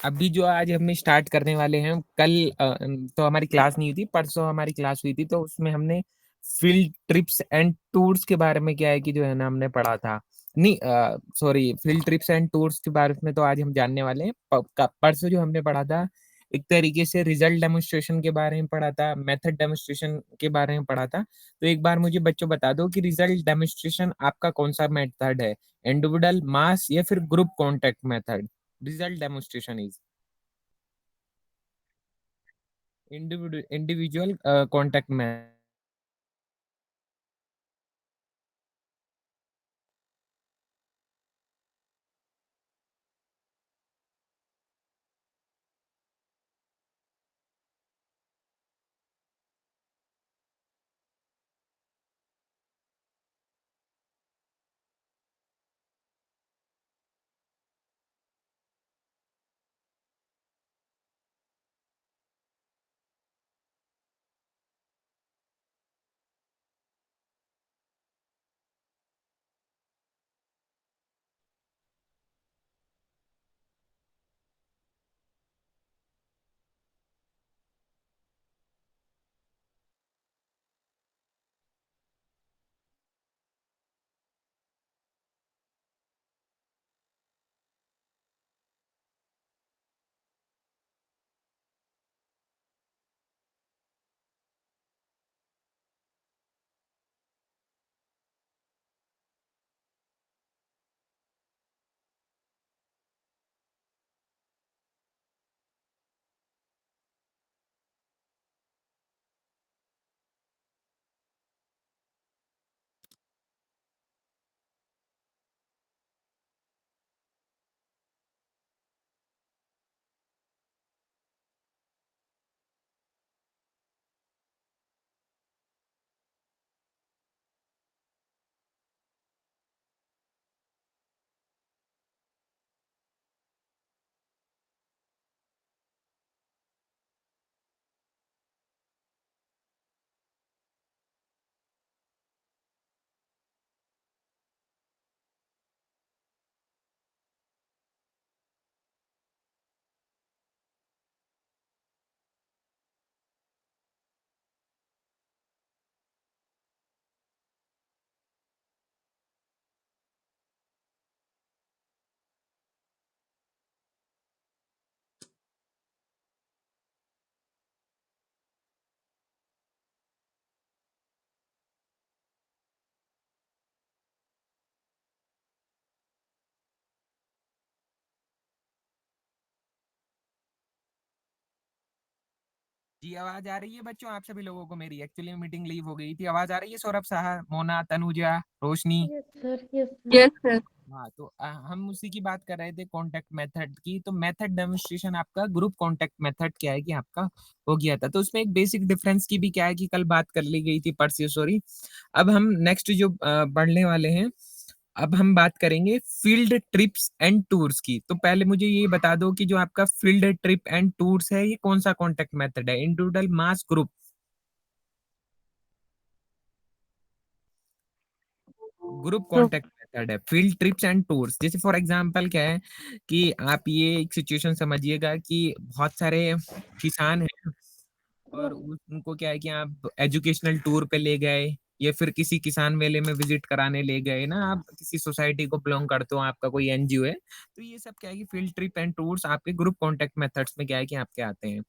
अभी जो आज हम स्टार्ट करने वाले हैं कल तो हमारी क्लास नहीं हुई थी, परसों हमारी क्लास हुई थी, तो उसमें हमने फील्ड ट्रिप्स एंड टूर्स के बारे में क्या है कि जो है ना हमने पढ़ा था। नहीं, sorry, field trips and tours के बारे में तो आज हम जानने वाले हैं। परसों जो हमने पढ़ा था, एक तरीके से रिजल्ट डेमोन्स्ट्रेशन के बारे में पढ़ा था, मेथड डेमोन्स्ट्रेशन के बारे में पढ़ा था। तो एक बार मुझे बच्चों बता दो कि रिजल्ट डेमोन्स्ट्रेशन आपका कौन सा मेथड है, इंडिविजुअल, मास या फिर group contact method. Result demonstration is individual contact method. जी, आवाज आ रही है बच्चों आप सभी लोगों को मेरी? एक्चुअली मीटिंग लीव हो गई थी। आवाज आ रही है? Saurabh Saha, Mona, Tanuja, Roshni. Yes sir, yes sir. Yes sir. हाँ, तो हम उसी की बात कर रहे थे, कॉन्टेक्ट मेथड की। तो मेथड डेमोन्स्ट्रेशन आपका ग्रुप कॉन्टेक्ट मेथड क्या है कि आपका हो गया था। तो उसमें एक बेसिक डिफरेंस की भी क्या है कि कल बात कर ली गई थी, परसों, सॉरी। अब हम नेक्स्ट जो पढ़ने वाले हैं, अब हम बात करेंगे फील्ड ट्रिप्स एंड टूर्स की। तो पहले मुझे ये बता दो कि जो आपका फील्ड ट्रिप एंड टूर्स है, ये कौन सा कॉन्टेक्ट मेथड है, individual, mass, group? Group group. Contact method है फील्ड ट्रिप्स एंड टूर्स। जैसे फॉर एग्जांपल क्या है कि आप ये एक सिचुएशन समझिएगा कि बहुत सारे किसान हैं और उनको क्या है कि आप एजुकेशनल टूर पे ले गए या फिर किसी किसान मेले में विजिट कराने ले गए ना, आप किसी सोसाइटी को बिलोंग करते हो, आपका कोई एनजीओ है, तो ये सब क्या है कि फील्ड ट्रिप एंड टूर्स आपके ग्रुप कॉन्टेक्ट मेथड्स में क्या है कि आपके आते हैं।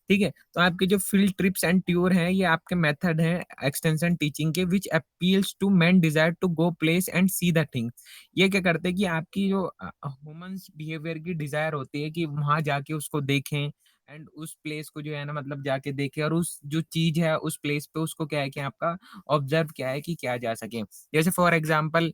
ठीक है, तो आपके जो फील्ड ट्रिप्स एंड टूर हैं, ये आपके मेथड हैं एक्सटेंशन टीचिंग के, which appeals to man desire to go place and see the thing. ये क्या करते हैं कि आपकी जो ह्यूमंस बिहेवियर की डिजायर होती है कि वहां जाके उसको देखें एंड उस प्लेस को जो है ना मतलब जाके देखे, और उस जो चीज है उस प्लेस पे उसको क्या है कि आपका ऑब्जर्व क्या है कि किया जा सके। जैसे फॉर एग्जांपल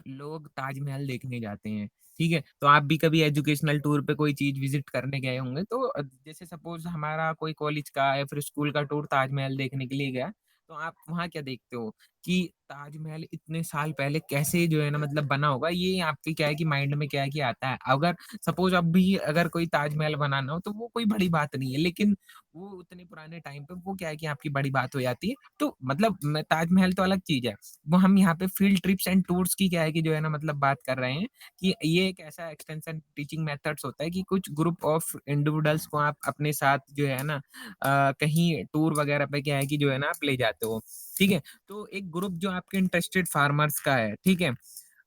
लोग ताजमहल देखने जाते हैं, ठीक है, तो आप भी कभी एजुकेशनल टूर पे कोई चीज विजिट करने गए होंगे, तो जैसे सपोज हमारा कोई कॉलेज का या फिर स्कूल का टूर ताजमहल देखने के लिए गया, तो आप वहाँ क्या देखते हो कि ताजमहल इतने साल पहले कैसे जो है ना मतलब बना होगा, ये आपके क्या है कि माइंड में क्या है कि आता है। अगर सपोज़ अब भी अगर कोई ताजमहल बनाना हो तो वो कोई बड़ी बात नहीं है, लेकिन वो उतने पुराने टाइम पे वो क्या है कि आपकी बड़ी बात हो जाती है। तो मतलब मैं ताजमहल तो अलग चीज़ है। वो हम यहाँ पे फील्ड ट्रिप्स एंड टूर्स की क्या है कि जो है ना मतलब बात कर रहे हैं कि ये एक ऐसा एक्सटेंशन टीचिंग मेथड्स होता है कि कुछ ग्रुप ऑफ इंडिविजुअल्स को आप अपने साथ जो है ना कहीं टूर वगैरह पे क्या है कि जो है ना आप ले जाते हो, ठीक है? तो एक ग्रुप जो आपके इंटरेस्टेड फार्मर्स का है, ठीक है?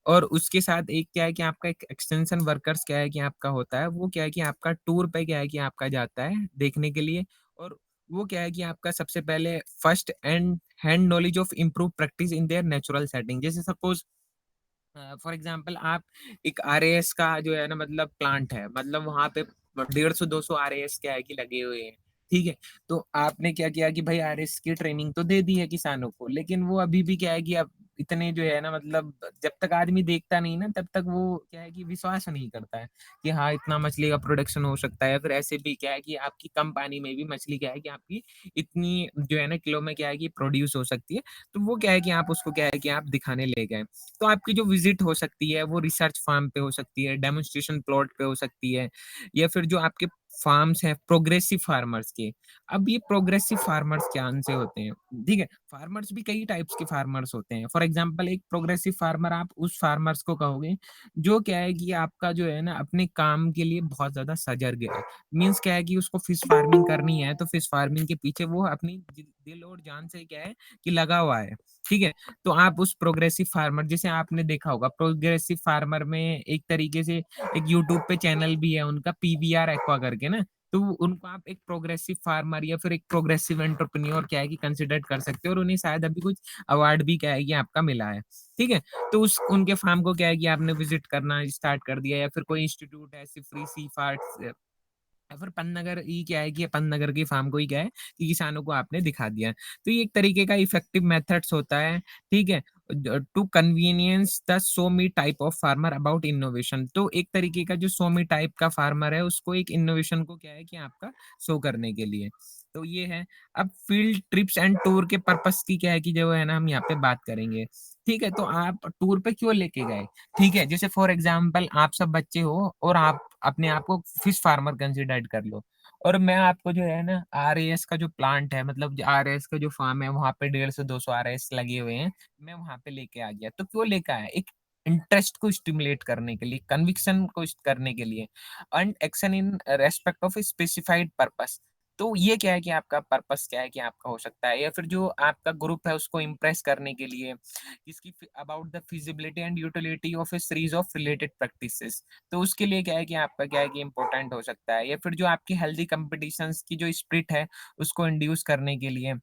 और उसके साथ एक क्या है कि आपका एक एक्सटेंशन वर्कर्स क्या है कि आपका होता है, वो क्या है कि आपका टूर पे क्या है कि आपका जाता है देखने के लिए और वो क्या है कि आपका सबसे पहले first and hand knowledge of improve practice in their natural setting. जैसे सपोज़ फॉर एग्जांपल आप एक आरएएस का जो है ना मतलब प्लांट है, मतलब वहाँ पे 150-200 आरएएस क्या है कि लगे हुए हैं, ठीक है? तो आपने क्या किया कि भाई आरएएस की ट्रेनिंग तो दे दी है किसानों को, लेकिन वो अभी भी क्या है कि अब इतने जो है ना मतलब जब तक आदमी देखता नहीं ना, तब तक वो क्या है कि विश्वास नहीं करता है कि हाँ, इतना मछली का प्रोडक्शन हो सकता है या फिर ऐसे भी क्या है कि आपकी कम पानी में भी मछली क्या है कि आपकी इतनी जो है ना किलो में क्या है कि प्रोड्यूस हो सकती है। तो वो क्या है कि आप उसको क्या है कि आप दिखाने ले गए। तो आपकी जो विज़िट हो सकती है, वो रिसर्च फार्म पे हो सकती है, डेमोन्स्ट्रेशन प्लॉट पे हो सकती है या फिर जो आपके फार्म्स हैं प्रोग्रेसिव फार्मर्स के। अब ये प्रोग्रेसिव फार्मर्स कौन से होते हैं, ठीक है? फार्मर्स भी कई टाइप्स के फार्मर्स होते हैं। फॉर एग्ज़ाम्पल एक प्रोग्रेसिव फार्मर आप उस फार्मर्स को कहोगे, जो क्या है कि आपका जो है ना अपने काम के लिए बहुत ज़्यादा सजग है। मीन्स क्या है कि उसको फिश फार्मिंग करनी है, तो फिश फार्मिंग के पीछे वो अपनी दिल और जान से क्या है कि लगा हुआ है, ठीक है? तो आप उस प्रोग्रेसिव फार्मर जैसे आपने देखा होगा प्रोग्रेसिव फार्मर में एक तरीके से एक यूट्यूब पे चैनल भी है उनका पीवीआर एक्वा करके ना, तो उनको आप एक प्रोग्रेसिव फार्मर या फिर एक प्रोग्रेसिव एंटरप्रेन्योर क्या है कि कंसिडर कर सकते हो और उन्हें शायद अभी कुछ अवार्ड भी क्या है कि आपका मिला है, ठीक है? तो उस उनके फार्म को क्या है कि आपने विजिट करना स्टार्ट कर दिया या फिर कोई इंस्टीट्यूट है ऐसी फ्री सी फार्ट्स या फिर पन्नगर ही क्या है कि पन्नगर की फार्म को ही क्या है कि किसानों को आपने दिखा दिया। तो ये एक तरीके का इफेक्टिव मेथड्स होता है, ठीक है? To convenience the so me type of farmer about innovation. तो एक तरीके का जो सो मी टाइप का फार्मर है, उसको एक इनोवेशन को क्या है कि आपका शो करने के लिए। तो ये है। अब फील्ड ट्रिप्स एंड टूर के पर्पस की क्या है कि जो है ना हम यहाँ पे बात करेंगे। ठीक है, तो आप टूर पे क्यों लेके गए? ठीक है, जैसे फॉर एग्ज़ाम्पल आप सब बच्चे हो और आप अपने आप को फिश फार्मर कंसिडर्ड कर लो और मैं आपको जो है ना आरएएस का जो प्लांट है मतलब आरएएस का जो फार्म है वहाँ पे 150 200 आरएएस लगे हुए हैं, मैं वहाँ पे लेके आ गया। तो क्यों लेके आया? एक इंटरेस्ट को स्टिमुलेट करने के लिए, कन्विक्शन को करने के लिए and action in respect of a specified purpose. तो ये क्या है कि आपका पर्पस क्या है कि आपका हो सकता है या फिर जो आपका ग्रुप है उसको इम्प्रेस करने के लिए इसकी about the feasibility and utility of A series of related practices. तो उसके लिए क्या है कि आपका क्या है कि इम्पोर्टेंट हो सकता है या फिर जो आपकी हेल्दी कंपटीशंस की जो स्पिरिट है उसको इंड्यूस करने के लिए,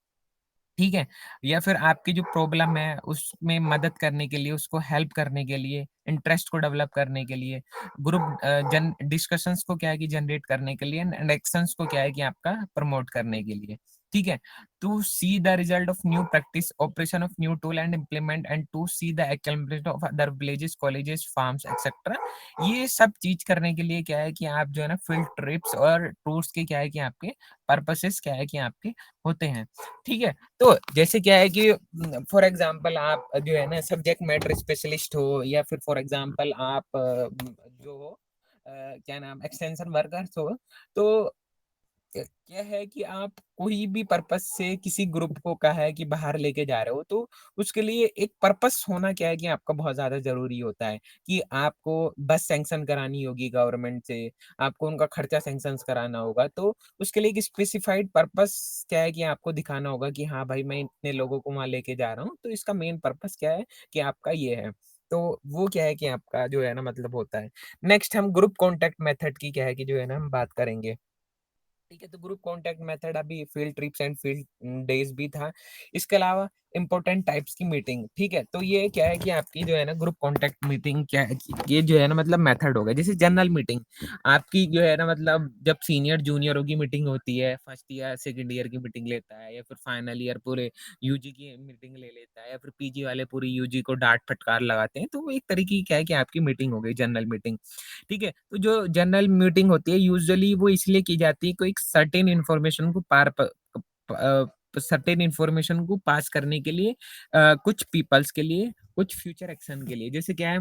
ठीक है? या फिर आपकी जो प्रॉब्लम है उसमें मदद करने के लिए, उसको हेल्प करने के लिए, इंटरेस्ट को डेवलप करने के लिए, ग्रुप जन डिस्कशंस को क्या है कि जनरेट करने के लिए एंड एक्शंस को क्या है कि आपका प्रमोट करने के लिए, ठीक है? To see the result of new practice, operation of new tool and implement and to see the accomplishment of other villages, colleges, farms etcetera. ये सब चीज़ करने के लिए क्या है कि आप जो है ना फील्ड ट्रिप्स और टूर्स के क्या है कि आपके पर्पसेस क्या है कि आपके होते हैं, ठीक है? तो जैसे क्या है कि फॉर एग्जांपल आप जो है ना सब्जेक्ट मैटर स्पेशलिस्ट हो या फिर फॉर एग्जांपल आप जो हो क्या नाम एक्सटेंशन वर्कर्स हो, तो क्या है कि आप कोई भी पर्पस से किसी ग्रुप को कहा है कि बाहर लेके जा रहे हो तो उसके लिए एक पर्पस होना क्या है कि आपका बहुत ज़्यादा ज़रूरी होता है कि आपको बस सैंक्शन करानी होगी गवर्नमेंट से, आपको उनका खर्चा सैंक्शंस कराना होगा, तो उसके लिए एक स्पेसिफाइड पर्पस क्या है कि आपको दिखाना होगा कि हाँ भाई मैं इतने लोगों को वहाँ लेके जा रहा हूँ, तो इसका मेन पर्पस क्या है कि आपका ये है। तो वो क्या है कि आपका जो है ना मतलब होता है। नेक्स्ट हम ग्रुप कॉन्टैक्ट मेथड की क्या है कि जो है ना हम बात करेंगे। ठीक है, तो ग्रुप कॉन्टैक्ट मेथड अभी field trips and field days भी था। इसके अलावा इम्पोर्टेंट टाइप्स की मीटिंग, ठीक है? तो ये क्या है कि आपकी जो है ना ग्रुप कॉन्टैक्ट मीटिंग क्या है कि ये जो है ना मतलब मेथड हो गया। जैसे जनरल मीटिंग, आपकी जो है ना मतलब जब सीनियर जूनियरों की मीटिंग होती है, फर्स्ट ईयर, सेकंड ईयर की मीटिंग लेता है या फिर फाइनल ईयर पूरे यूजी की मीटिंग ले लेता है या फिर पीजी वाले पूरी यूजी को डाँट फटकार लगाते हैं, तो वो एक तरीके की क्या है कि आपकी मीटिंग हो गई जनरल मीटिंग। ठीक है? तो जो जनरल मीटिंग होती है यूजुअली वो इसलिए की जाती है कोई एक सर्टेन इन्फॉर्मेशन को सर्टेन इन्फॉर्मेशन को पास करने के लिए कुछ पीपल्स के लिए, कुछ फ्यूचर एक्शन के लिए। जैसे क्या है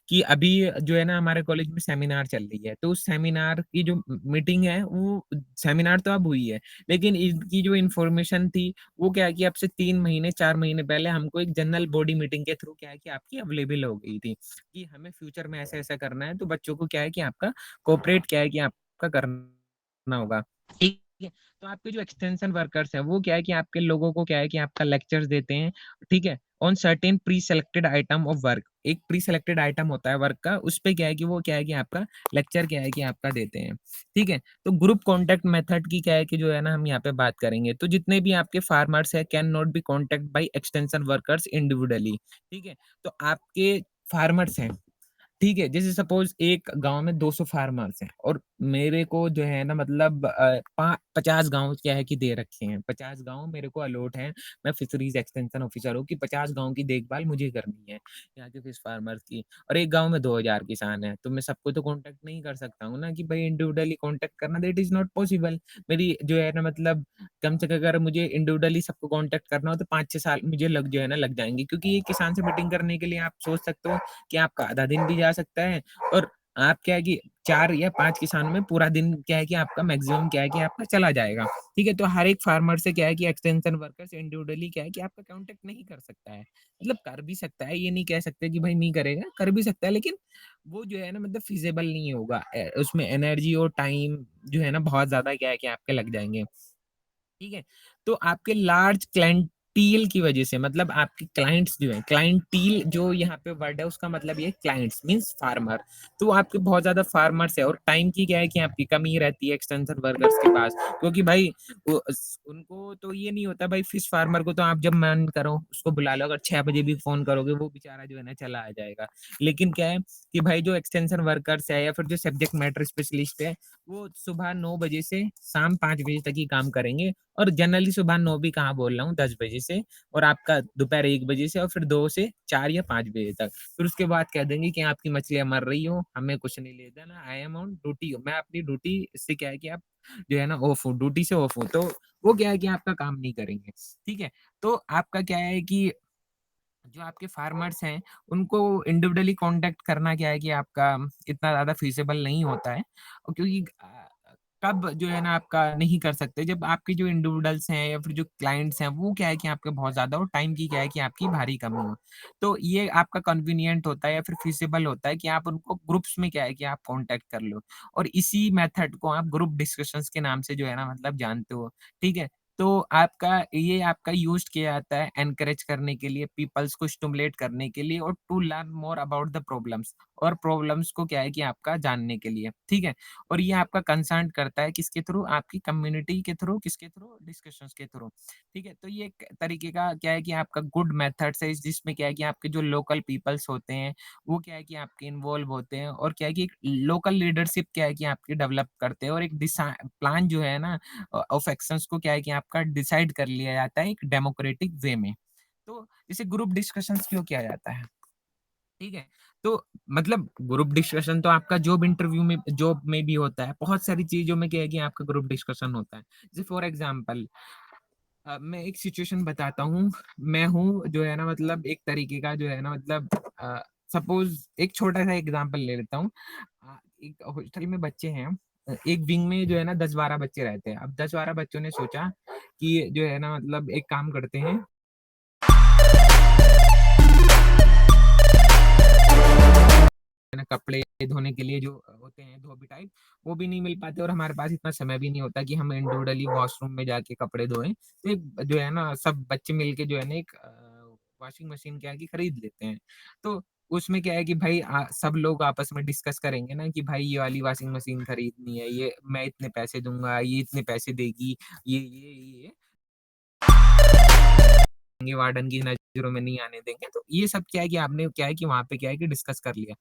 कि अभी जो है ना हमारे कॉलेज में सेमिनार चल रही है, तो उस सेमिनार की जो मीटिंग है, वो सेमिनार तो अब हुई है, लेकिन इनकी जो इन्फॉर्मेशन थी, वो क्या है कि अब से 3 महीने, 4 महीने पहले हमको एक जनरल बॉडी मीटिंग के थ्रू क्या है कि आपकी अवेलेबल हो गई थी, कि हमें फ्यूचर में ऐसा-ऐसा करना है, तो बच्चों को क्या है कि आपका कोऑपरेट क्या है कि आपका करना होगा। ठीक है? तो आपके जो एक्सटेंशन वर्कर्स हैं, वो क्या है कि आपके लोगों को क्या है कि आपका लेक्चर्स देते हैं, ठीक है? On certain pre selected item of work. एक प्री सेलेक्टेड आइटम होता है वर्क का, उसपे क्या है कि वो क्या है कि आपका लेक्चर क्या है कि आपका देते हैं, ठीक है? तो ग्रुप कॉन्टैक्ट मेथड की क्या है कि जो है ना हम यहाँ पे बात करेंगे। तो जितने भी आपके फार्मर्स हैं can not be contact by extension workers individually, ठीक है? तो आपके फार्मर्स हैं, ठीक है, जैसे सपोज़ एक गाँव में 200 फार्मर्स हैं और मेरे को जो है ना मतलब 50 गाँव क्या है कि दे रखे हैं। 50 गाँव मेरे को अलॉट हैं, मैं फिशरीज़ एक्सटेंशन ऑफिसर हूँ कि 50 गाँव की देखभाल मुझे करनी है, यहाँ के फिश फार्मर्स की। और एक गाँव में 2000 किसान हैं, तो मैं सबको तो कॉन्टैक्ट नहीं कर सकता हूँ ना कि भाई इंडिविजुअली कॉन्टैक्ट करना, दैट इज़ नॉट पॉसिबल। मेरी जो है ना मतलब कम से कम अगर मुझे इंडिविजुअली सबको कॉन्टैक्ट करना हो तो 5-6 साल मुझे जो है ना लग जाएँगे, क्योंकि एक किसान से मीटिंग करने के लिए आप सोच सकते हो कि आपका आधा दिन भी जा सकता है और आप क्या है कि 4 या 5 किसानों में पूरा दिन क्या है कि आपका मैक्सिमम क्या है कि आपका चला जाएगा। ठीक है? तो हर एक फार्मर से क्या है कि एक्सटेंशन वर्कर्स इंडिविजुअली क्या है कि आपका कॉन्टैक्ट नहीं कर सकता है। मतलब कर भी सकता है, ये नहीं कह सकते कि भाई नहीं करेगा, कर भी सकता है, लेकिन वो जो है ना मतलब फ़ीज़िबल नहीं होगा। उसमें एनर्जी और टाइम जो है ना बहुत ज़्यादा क्या है कि आपके लग जाएँगे। ठीक है? तो आपके लार्ज क्लाइंटील की वजह से, मतलब आपके क्लाइंट्स जो हैं, क्लाइंटील जो यहाँ पे वर्ड है उसका मतलब ये है क्लाइंट्स मीन्स फार्मर। तो आपके बहुत ज़्यादा फार्मर्स हैं और टाइम की क्या है कि आपकी कमी रहती है एक्सटेंशन वर्कर्स के पास, क्योंकि भाई उनको तो ये नहीं होता, भाई फिश फार्मर को तो आप जब मन करो उसको बुला लो, अगर 6 बजे भी फ़ोन करोगे वो बेचारा जो है ना चला आ जाएगा। लेकिन क्या है कि भाई जो एक्सटेंशन वर्कर्स है या फिर जो सब्जेक्ट मैटर स्पेशलिस्ट है, वो सुबह 9 बजे से शाम 5 बजे तक ही काम करेंगे। और जनरली सुबह 9 भी कहाँ बोल रहा हूँ, 10 बजे से, और आपका दोपहर 1 बजे से और फिर 2 से 4 या 5 बजे तक। फिर उसके बाद कह देंगे कि आपकी मछलियाँ मर रही हो, हमें कुछ नहीं लेना, आई एम ऑन ड्यूटी, मैं अपनी ड्यूटी से क्या है कि आप जो है ना ऑफ हूँ, ड्यूटी से ऑफ हूँ। तो वो क्या है कि आपका काम नहीं करेंगे, ठीक है? तो आपका क्या है कि जो आपके फार्मर्स हैं, उनको इंडिविजुअली कॉन्टैक्ट करना क्या है कि आपका इतना ज़्यादा फ़ीज़िबल नहीं होता है, और क्योंकि कब जो है ना आपका नहीं कर सकते, जब आपके जो इंडिविजुअल्स हैं या फिर जो क्लाइंट्स हैं, वो क्या है कि आपके बहुत ज़्यादा हो, टाइम की क्या है कि आपकी भारी कमी हो। तो ये आपका कन्वीनिएंट होता है या फिर फ़ीज़िबल होता है कि आप उनको ग्रुप्स में क्या है कि आप कॉन्टैक्ट कर लो, और इसी मेथड को आप ग्रुप डिस्कशंस के नाम से जो है ना मतलब जानते हो, ठीक है? तो आपका यूज़्ड किया जाता है एनकरेज करने के लिए, पीपल्स को स्टिमुलेट करने के लिए और to learn more about the problems, और प्रॉब्लम्स को क्या है कि आपका जानने के लिए, ठीक है? और ये आपका कंसर्न करता है किसके थ्रू? आपकी कम्युनिटी के थ्रू, किसके थ्रू? डिस्कशंस के थ्रू, ठीक है? तो ये एक तरीके का क्या है कि आपका गुड मेथड्स है, जिसमें क्या है कि आपके जो लोकल पीपल्स होते हैं, वो क्या है कि आपके इन्वॉल्व होते हैं, और क्या है कि एक लोकल लीडरशिप क्या है कि आपकी डेवलप करते हैं, और एक डिसा प्लान जो है ना ऑफ एक्शंस को क्या है कि आपका डिसाइड कर लिया जाता है एक डेमोक्रेटिक वे में। तो इसे ग्रुप डिस्कशंस क्यों किया जाता है? ठीक है? तो मतलब ग्रुप डिस्कशन तो आपका जॉब में भी होता है। बहुत सारी चीज़ों में क्या है कि आपका ग्रुप डिस्कशन होता है। जैसे फॉर एग्ज़ाम्पल मैं एक सिचुएशन बताता हूँ। मैं हूँ जो है ना मतलब एक तरीके का जो है ना मतलब सपोज़ एक छोटा-सा एग्ज़ाम्पल ले लेता हूँ। एक हॉस्टल में बच्चे हैं। एक विंग में जो है ना 10-12 बच्चे रहते हैं। अब 10-12 बच्चों ने सोचा कि जो है ना मतलब एक काम करते हैं, है ना, कपड़े धोने के लिए जो होते हैं धोबी टाइप, वो भी नहीं मिल पाते, और हमारे पास इतना समय भी नहीं होता कि हम इंडिविजुअली वॉशरूम में जाके कपड़े धोएँ। तो एक जो है ना सब बच्चे मिलके जो है ना एक वॉशिंग मशीन क्या है कि खरीद लेते हैं। तो उसमें क्या है कि भाई सब लोग आपस में डिस्कस करेंगे ना कि भाई ये वाली वॉशिंग मशीन खरीदनी है, ये मैं इतने पैसे दूँगा, ये इतने पैसे देगी, ये ये वार्डन की नज़रों में नहीं आने देंगे। तो ये सब क्या है कि आपने क्या है कि वहाँ पे क्या है कि डिस्कस कर लिया।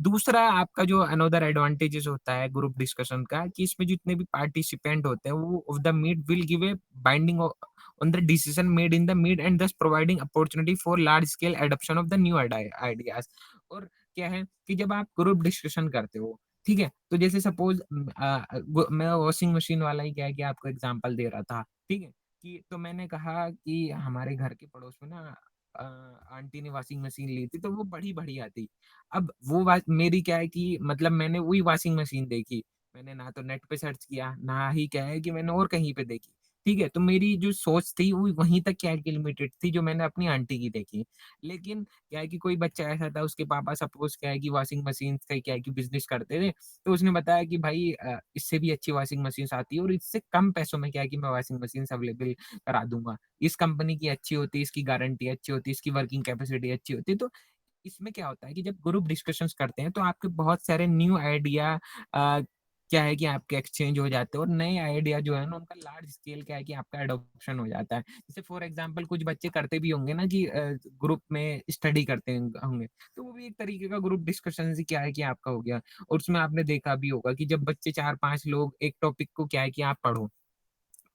दूसरा आपका जो अनदर एडवांटेजेस होता है ग्रुप डिस्कशन का, कि इसमें जितने भी पार्टिसिपेंट होते हैं वो of the meet will give a binding on the decision made in the meet and thus providing opportunity for large scale adoption of the new ideas. और क्या है कि जब आप ग्रुप डिस्कशन करते हो, ठीक है? तो जैसे सपोज़ मैं वॉशिंग मशीन वाला ही क्या है कि आपको एग्ज़ाम्पल दे रहा था, ठीक है? कि तो मैंने कहा कि हमारे घर के पड़ोस में ना अ, आंटी ने वॉशिंग मशीन ली थी, तो वो बड़ी बढ़िया थी। अब वो वा मेरी क्या है कि मतलब मैंने वही वॉशिंग मशीन देखी। मैंने ना तो नेट पे सर्च किया, ना ही क्या है कि मैंने और कहीं पे देखी। ठीक है? तो मेरी जो सोच थी वो वहीं तक क्या है कि लिमिटेड थी, जो मैंने अपनी आंटी की देखी। लेकिन क्या है कि कोई बच्चा ऐसा था, उसके पापा सपोज़ क्या है कि वॉशिंग मशीन से क्या है कि बिज़नेस करते थे। तो उसने बताया कि भाई इससे भी अच्छी वॉशिंग मशीन्स आती है और इससे कम पैसों में क्या है कि मैं वॉशिंग मशीन्स अवेलेबल करा दूँगा। इस कंपनी की अच्छी होती है, इसकी गारंटी अच्छी होती है, इसकी वर्किंग कैपेसिटी अच्छी होती है। तो इसमें क्या होता है कि जब ग्रुप डिस्कशंस करते हैं तो आपके बहुत सारे न्यू आइडिया क्या है कि आपके एक्सचेंज हो जाते हैं और नए आइडिया जो है ना उनका लार्ज स्केल क्या है कि आपका एडॉप्शन हो जाता है। जैसे फॉर एग्जांपल कुछ बच्चे करते भी होंगे ना कि ग्रुप में स्टडी करते होंगे, तो वो भी एक तरीके का ग्रुप डिस्कशन ही क्या है कि आपका हो गया। और उसमें आपने देखा भी होगा कि जब बच्चे 4-5 लोग एक टॉपिक को क्या है कि आप पढ़ो,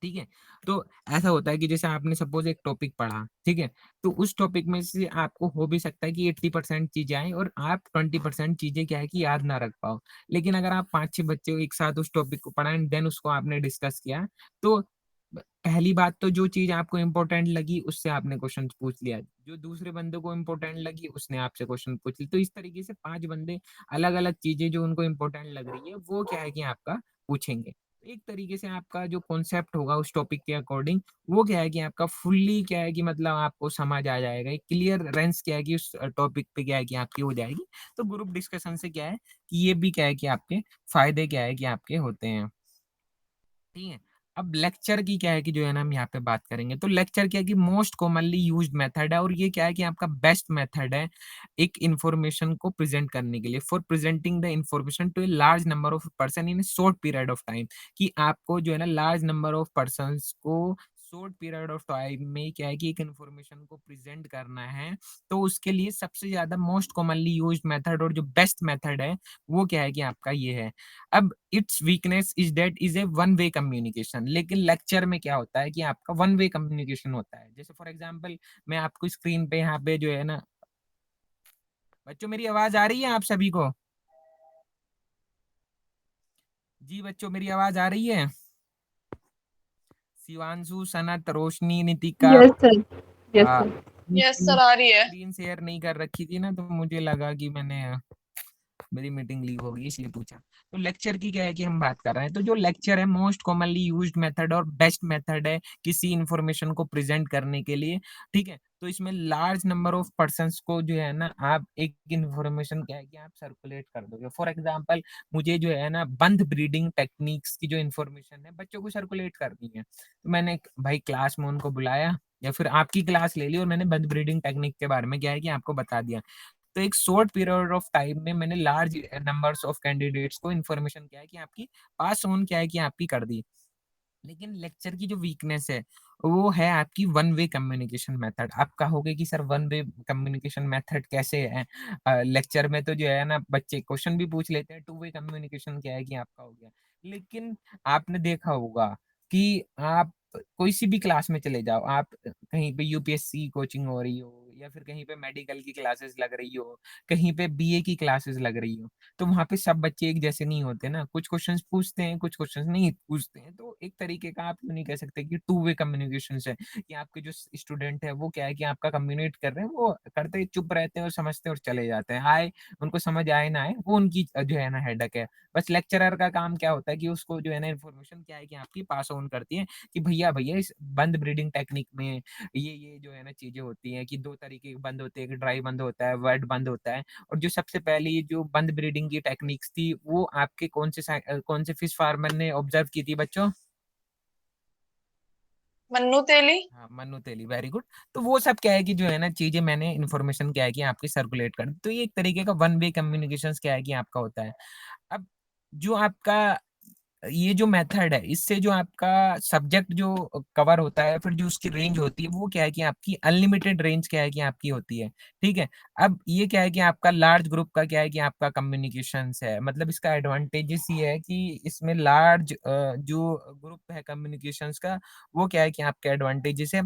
ठीक है? तो ऐसा होता है कि जैसे आपने सपोज़ एक टॉपिक पढ़ा, ठीक है? तो उस टॉपिक में से आपको हो भी सकता है कि 80% चीज़ें आएँ और आप 20% चीज़ें क्या है कि याद ना रख पाओ। लेकिन अगर आप 5-6 बच्चे एक साथ उस टॉपिक को पढ़ा एंड देन उसको आपने डिस्कस किया, तो पहली बात तो जो चीज़ आपको इम्पोर्टेंट लगी उससे आपने क्वेश्चन पूछ लिया। जो दूसरे बंदे को इम्पोर्टेंट लगी उसने आपसे क्वेश्चन पूछ लिया। तो इस तरीके से 5 बंदे अलग-अलग चीज़ें जो उनको इम्पोर्टेंट लग रही है, वो क्या है कि आपका पूछेंगे। एक तरीके से आपका जो कॉन्सेप्ट होगा उस टॉपिक के अकॉर्डिंग, वो क्या है कि आपका फुल्ली क्या है कि मतलब आपको समझ आ जाएगा। एक क्लियर रेंस क्या है कि उस टॉपिक पे क्या है कि आपकी हो जाएगी। तो ग्रुप डिस्कशन से क्या है कि ये भी क्या है कि आपके फ़ायदे क्या है कि आपके होते हैं। ठीक है। अब लेक्चर की क्या है कि जो है ना हम यहाँ पे बात करेंगे। तो लेक्चर क्या है कि मोस्ट कॉमनली यूज्ड मेथड है और ये क्या है कि आपका बेस्ट मेथड है एक इन्फॉर्मेशन को प्रेज़ेंट करने के लिए for presenting the information to a large number of person in a short period of time कि आपको जो है ना लार्ज नंबर ऑफ पर्सन्स को शॉर्ट पीरियड ऑफ टाइम में क्या है कि एक इन्फॉर्मेशन को प्रेज़ेंट करना है। तो उसके लिए सबसे ज़्यादा मोस्ट कॉमनली यूज्ड मेथड और जो बेस्ट मेथड है, वो क्या है कि आपका ये है। अब it's weakness is that is a one way communication लेकिन लेक्चर में क्या होता है कि आपका वन वे कम्युनिकेशन होता है। जैसे फॉर एग्जांपल मैं आपको स्क्रीन पे यहाँ पे जो है ना बच्चों मेरी आवाज आ रही है आप सभी को? जी बच्चों मेरी आवाज आ रही है? Shivanshu, Sanat, Roshni, Nitika. Yes sir. Yes हाँ, सर। यस सर, आ रही है। स्क्रीन शेयर नहीं कर रखी थी ना तो मुझे लगा कि मैंने मेरी मीटिंग लीव होगी इसलिए पूछा। तो लेक्चर की क्या है कि हम बात कर रहे हैं। तो जो लेक्चर है मोस्ट कॉमनली यूज्ड मेथड और बेस्ट मेथड है किसी इंफॉर्मेशन को प्रेजेंट करने के लिए, ठीक है? तो इसमें लार्ज नंबर ऑफ पर्सन्स को जो है ना आप एक इंफॉर्मेशन क्या है कि आप सर्कुलेट कर दोगे। फॉर एग्जांपल मुझे जो है ना बंद ब्रीडिंग टेक्निक्स की जो इंफॉर्मेशन है बच्चों को सर्कुलेट करनी है। तो मैंने भाई क्लास में उनको बुलाया या फिर आपकी क्लास ले ली और मैंने बंद ब्रीडिंग टेक्निक के बारे में क्या है कि आपको बता दिया। तो एक शॉर्ट पीरियड ऑफ टाइम में मैंने लार्ज नंबर्स ऑफ कैंडिडेट्स को इन्फॉर्मेशन क्या है कि आपकी पास ऑन क्या है कि आपकी कर दी। लेकिन लेक्चर की जो वीकनेस है वो है आपकी वन वे कम्युनिकेशन मेथड। आप कहोगे कि sir one way communication method कैसे है? लेक्चर में तो जो है ना बच्चे क्वेश्चन भी पूछ लेते हैं, टू वे कम्युनिकेशन क्या है कि आपका हो गया। लेकिन आपने देखा होगा कि आप कोई सी भी क्लास में चले जाओ, आप कहीं पे यूपीएससी कोचिंग हो रही हो या फिर कहीं पे मेडिकल की क्लासेस लग रही हो, कहीं पे बीए की क्लासेस लग रही हो, तो वहाँ पे सब बच्चे एक जैसे नहीं होते ना, कुछ क्वेश्चंस पूछते हैं, कुछ क्वेश्चंस नहीं पूछते हैं। तो एक तरीके का आप यूँ नहीं कह सकते कि टू वे कम्युनिकेशन है कि आपके जो स्टूडेंट है वो क्या है कि आपका कम्युनिकेट कर रहे हैं, वो करते चुप रहते हैं और समझते हैं और चले जाते हैं। आए उनको समझ आए ना आए वो उनकी जो है ना हेडेक है। बस लेक्चरर का काम क्या होता है कि उसको जो है ना इन्फॉर्मेशन क्या है कि आपकी पास ऑन करती है कि भैया भैया इस बंद ब्रीडिंग टेक्निक में ये जो है ना चीजें होती हैं कि 2 तरीके के बंद होते हैं, एक ड्राई बंद होता है, वेट बंद होता है। और जो सबसे पहली जो बंद ब्रीडिंग की टेक्निक्स थी वो आपके कौन से फिश फार्मर ने ऑब्जर्व की थी बच्चों? मन्नू तेली। हाँ, मन्नू तेली, वेरी गुड। तो वो सब क्या है कि जो है ना चीजें मैंने इन्फॉर्मेशन क्या है कि आपकी सर्कुलेट कर दी। तो ये एक तरीके का वन वे कम्युनिकेशन क्या है कि आपका होता है। अब जो आपका ये जो मेथड है इससे जो आपका सब्जेक्ट जो कवर होता है फिर जो उसकी रेंज होती है वो क्या है कि आपकी अनलिमिटेड रेंज क्या है कि आपकी होती है। ठीक है। अब ये क्या है कि आपका लार्ज ग्रुप का क्या है कि आपका कम्युनिकेशंस है, मतलब इसका एडवांटेजेस ये है कि इसमें लार्ज जो ग्रुप है कम्युनिकेशंस का वो क्या है कि आपके एडवांटेजेस है।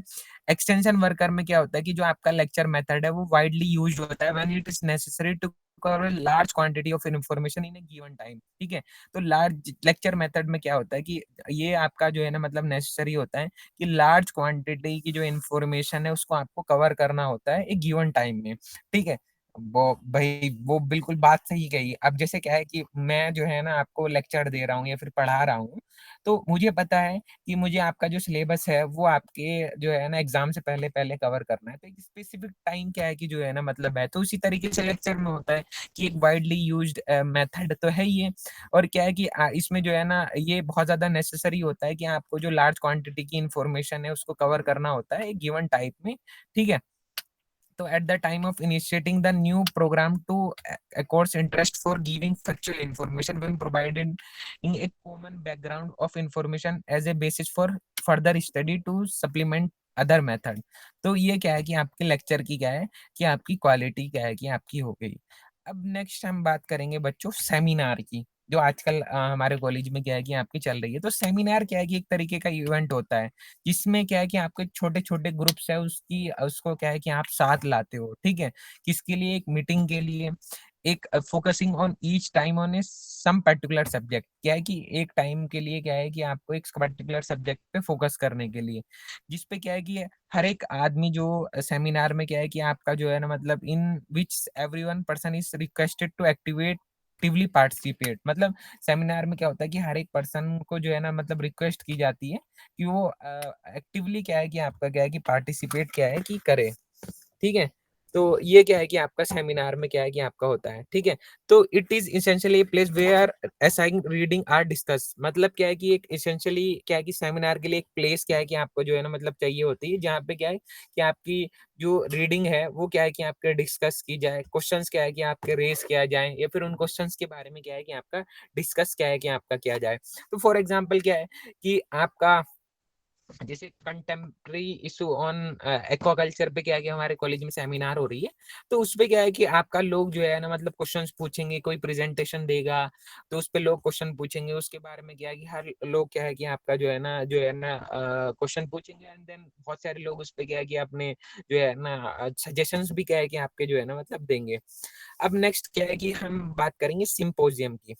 एक्सटेंशन वर्कर में क्या होता है कि जो आपका लेक्चर मेथड है वो वाइडली यूज्ड होता है when it is necessary to cover a large quantity of information in a given time, ठीक है? तो लार्ज लेक्चर मेथड में क्या होता है कि ये आपका जो है ना मतलब नेसेसरी होता है कि लार्ज क्वांटिटी की जो इन्फॉर्मेशन है उसको आपको कवर करना होता है एक गिवन टाइम में, ठीक है? वो भई वो बिल्कुल बात सही कही। अब जैसे क्या है कि मैं जो है ना आपको लेक्चर दे रहा हूँ या फिर पढ़ा रहा हूँ, तो मुझे पता है कि मुझे आपका जो सिलेबस है वो आपके जो है ना एग्ज़ाम से पहले-पहले कवर करना है। तो एक स्पेसिफिक टाइम क्या है कि जो है ना मतलब है, तो उसी तरीके से लेक्चर में होता है कि एक वाइडली यूज्ड मेथड तो है ही है और क्या है कि इसमें जो है ना ये बहुत ज़्यादा नेसेसरी होता है कि आपको जो लार्ज क्वांटिटी की इन्फॉर्मेशन है उसको कवर करना होता है एक गिवन टाइप में, ठीक है? So at the time of initiating the new program to a course interest for giving factual information when provided in a common background of information as a basis for further study to supplement other method. तो ये क्या है कि आपके lecture की क्या है कि आपकी क्वालिटी क्या है कि आपकी हो गई। अब नेक्स्ट हम बात करेंगे बच्चों सेमिनार की, जो आजकल हमारे कॉलेज में क्या है कि आपकी चल रही है। तो सेमिनार क्या है कि एक तरीके का इवेंट होता है जिसमें क्या है कि आपके छोटे-छोटे ग्रुप्स है उसकी उसको क्या है कि आप साथ लाते हो, ठीक है? किसके लिए? एक मीटिंग के लिए, एक focusing on each time on a some particular subject. क्या है कि एक टाइम के लिए क्या है कि आपको एक पर्टिकुलर सब्जेक्ट पे फोकस करने के लिए, जिस पे क्या है कि हर एक आदमी जो सेमिनार में क्या है कि आपका जो है ना मतलब in which everyone person is requested to actively participate, मतलब सेमिनार में क्या होता है कि हर एक पर्सन को जो है ना मतलब रिक्वेस्ट की जाती है कि वो एक्टिवली क्या है कि आपका क्या है कि पार्टिसिपेट क्या है कि करे, ठीक है? तो ये क्या है कि आपका सेमिनार में क्या है कि आपका होता है, ठीक है? तो it is essentially a place where assigned reading are discuss, मतलब क्या है कि एक एसेंशियली क्या है कि सेमिनार के लिए एक प्लेस क्या है कि आपको जो है ना मतलब चाहिए होती है, जहाँ पे क्या है कि आपकी जो रीडिंग है, वो क्या है कि आपके डिस्कस की जाए, क्वेश्चन्स क्या है कि आपके रेज़ किया जाए या फिर उन क्वेश्चन्स के बारे में क्या है कि आपका डिस्कस क्या है कि आपका किया जाए। तो फॉर एग्ज़ाम्पल क्या है कि आपका जैसे कंटेम्प्रेरी इशू ऑन एक्वाकल्चर पे क्या है कि हमारे कॉलेज में सेमिनार हो रही है, तो उसपे क्या है कि आपका लोग जो है ना मतलब क्वेश्चंस पूछेंगे, कोई प्रेजेंटेशन देगा, तो उसपे लोग क्वेश्चन पूछेंगे, उसके बारे में क्या है कि हर लोग क्या है कि आपका जो है ना क्वेश्चन पूछेंगे एंड देन बहुत सारे लोग उसपे क्या है कि अपने जो है ना सजेशंस भी क्या है कि आपके जो है ना मतलब देंगे। अब नेक्स्ट क्या है कि हम बात करेंगे सिम्पोजियम की।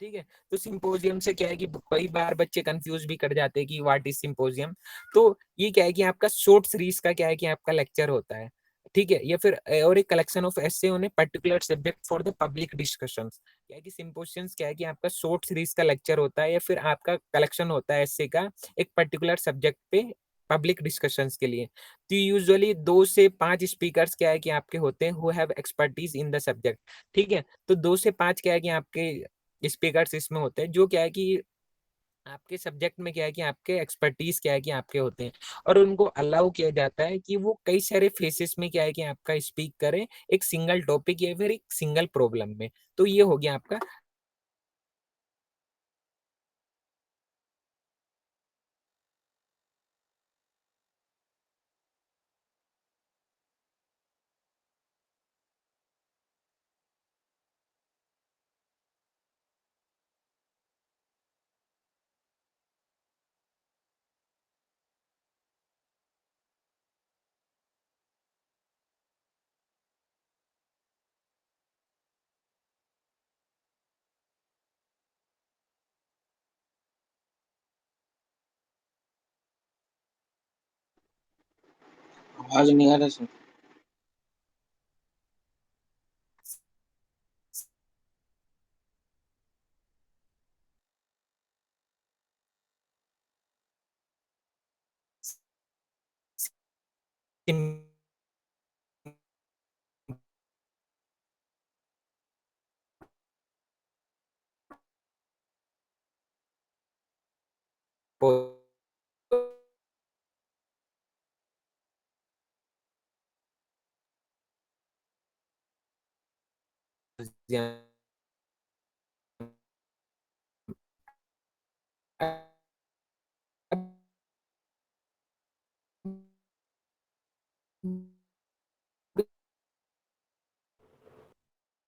ठीक है, तो सिंपोजियम से क्या है कि कई बार बच्चे कंफ्यूज भी कर जाते हैं कि व्हाट इज सिंपोजियम। तो ये क्या है कि आपका शॉर्ट सीरीज का क्या है कि आपका लेक्चर होता है, ठीक है, या फिर और एक collection of essay on a particular subject for the public discussions. क्या है कि सिंपोजियम्स क्या है कि आपका शॉर्ट सीरीज का लेक्चर होता है या फिर आपका कलेक्शन होता है एसे का एक पर्टिकुलर सब्जेक्ट पे पब्लिक डिस्कशंस के लिए। तो यूजुअली 2 से 5 स्पीकर्स क्या है कि आपके होते हैं who have expertise in the subject, ठीक है? तो 2 से 5 क्या है कि आपके स्पीकर्स इसमें होते हैं जो क्या है कि आपके सब्जेक्ट में क्या है कि आपके एक्सपर्टीज क्या है कि आपके होते हैं और उनको अलाउ किया जाता है कि वो कई सारे फेसेस में क्या है कि आपका स्पीक करें एक सिंगल टॉपिक या फिर एक सिंगल प्रॉब्लम में। तो ये हो गया आपका। आवाज नहीं आ रहा सर।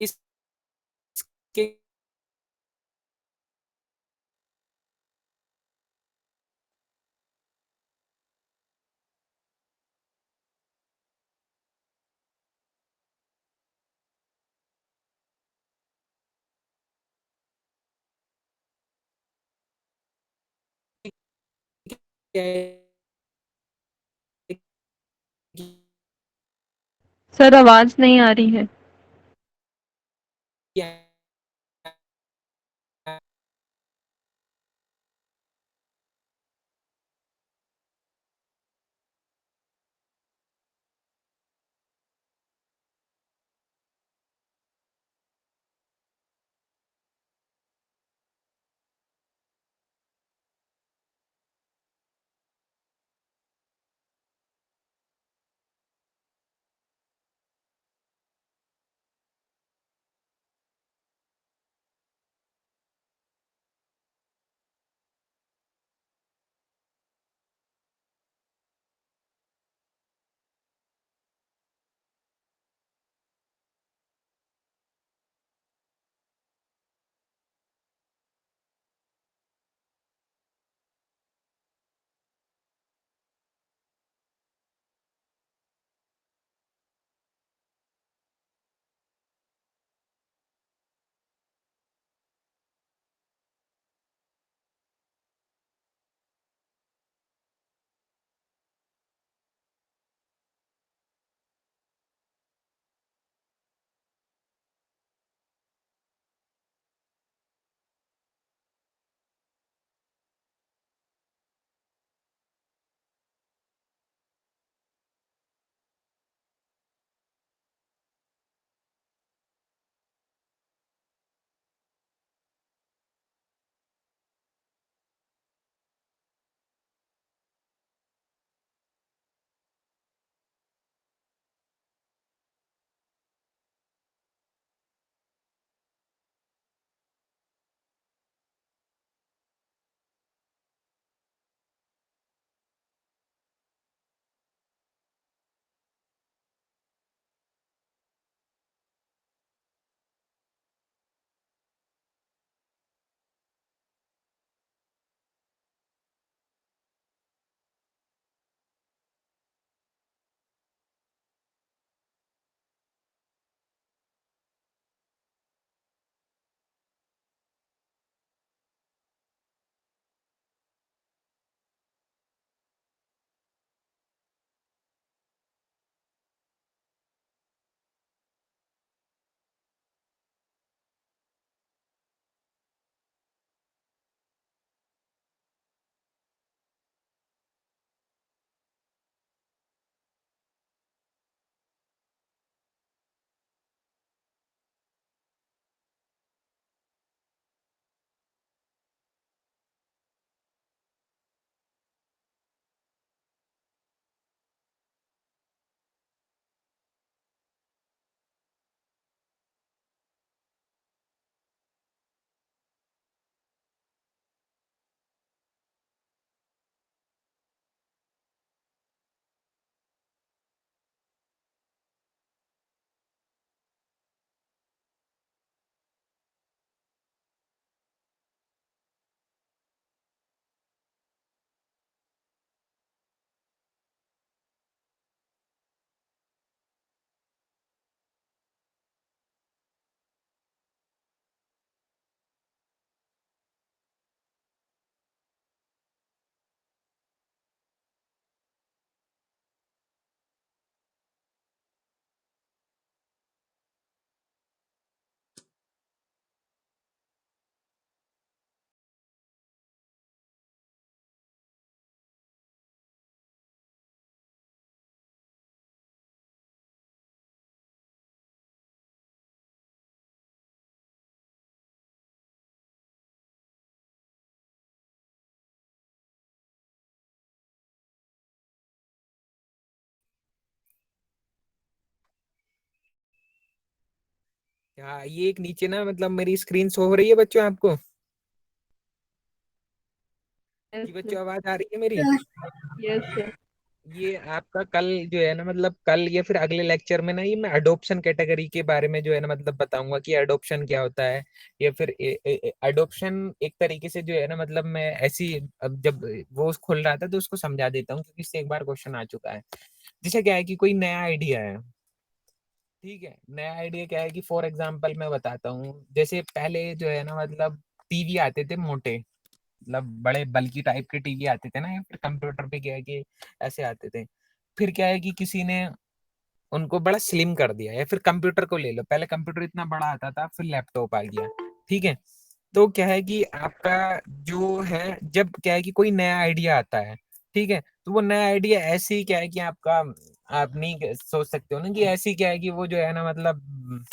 इसके क्या है कि सर आवाज़ नहीं आ रही है। क्या ये एक नीचे ना मतलब मेरी स्क्रीन शो हो रही है बच्चों आपको यस कि सर। बच्चों आवाज आ रही है मेरी। Yes sir. ये आपका कल जो है ना मतलब कल या फिर अगले लेक्चर में ना ये मैं अडोप्शन कैटेगरी के बारे में जो है ना मतलब बताऊंगा कि अडोप्शन क्या होता है या फिर अडोप्शन एक तरीके से जो है ना मतलब मैं ऐसी अब जब वो खोल रहा था तो उसको समझा देता हूँ क्योंकि इससे एक बार क्वेश्चन आ चुका है। जैसे क्या है कि कोई नया आइडिया है। ठीक है, नया आइडिया क्या है कि फॉर एग्जांपल मैं बताता हूँ जैसे पहले जो है ना मतलब टीवी आते थे मोटे मतलब बड़े बल्की टाइप के टीवी आते थे ना, या फिर कंप्यूटर पे क्या है कि ऐसे आते थे। फिर क्या है कि किसी ने उनको बड़ा स्लिम कर दिया, या फिर कंप्यूटर को ले लो, पहले कंप्यूटर इतना बड़ा आता था, फिर लैपटॉप आ गया, ठीक है। तो क्या है कि आपका जो है, जब क्या है कि कोई नया आइडिया आता है, ठीक है, तो वो नया आइडिया ऐसे ही क्या है कि आपका, आप नहीं सोच सकते हो ना कि ऐसे ही क्या है कि वो जो है ना मतलब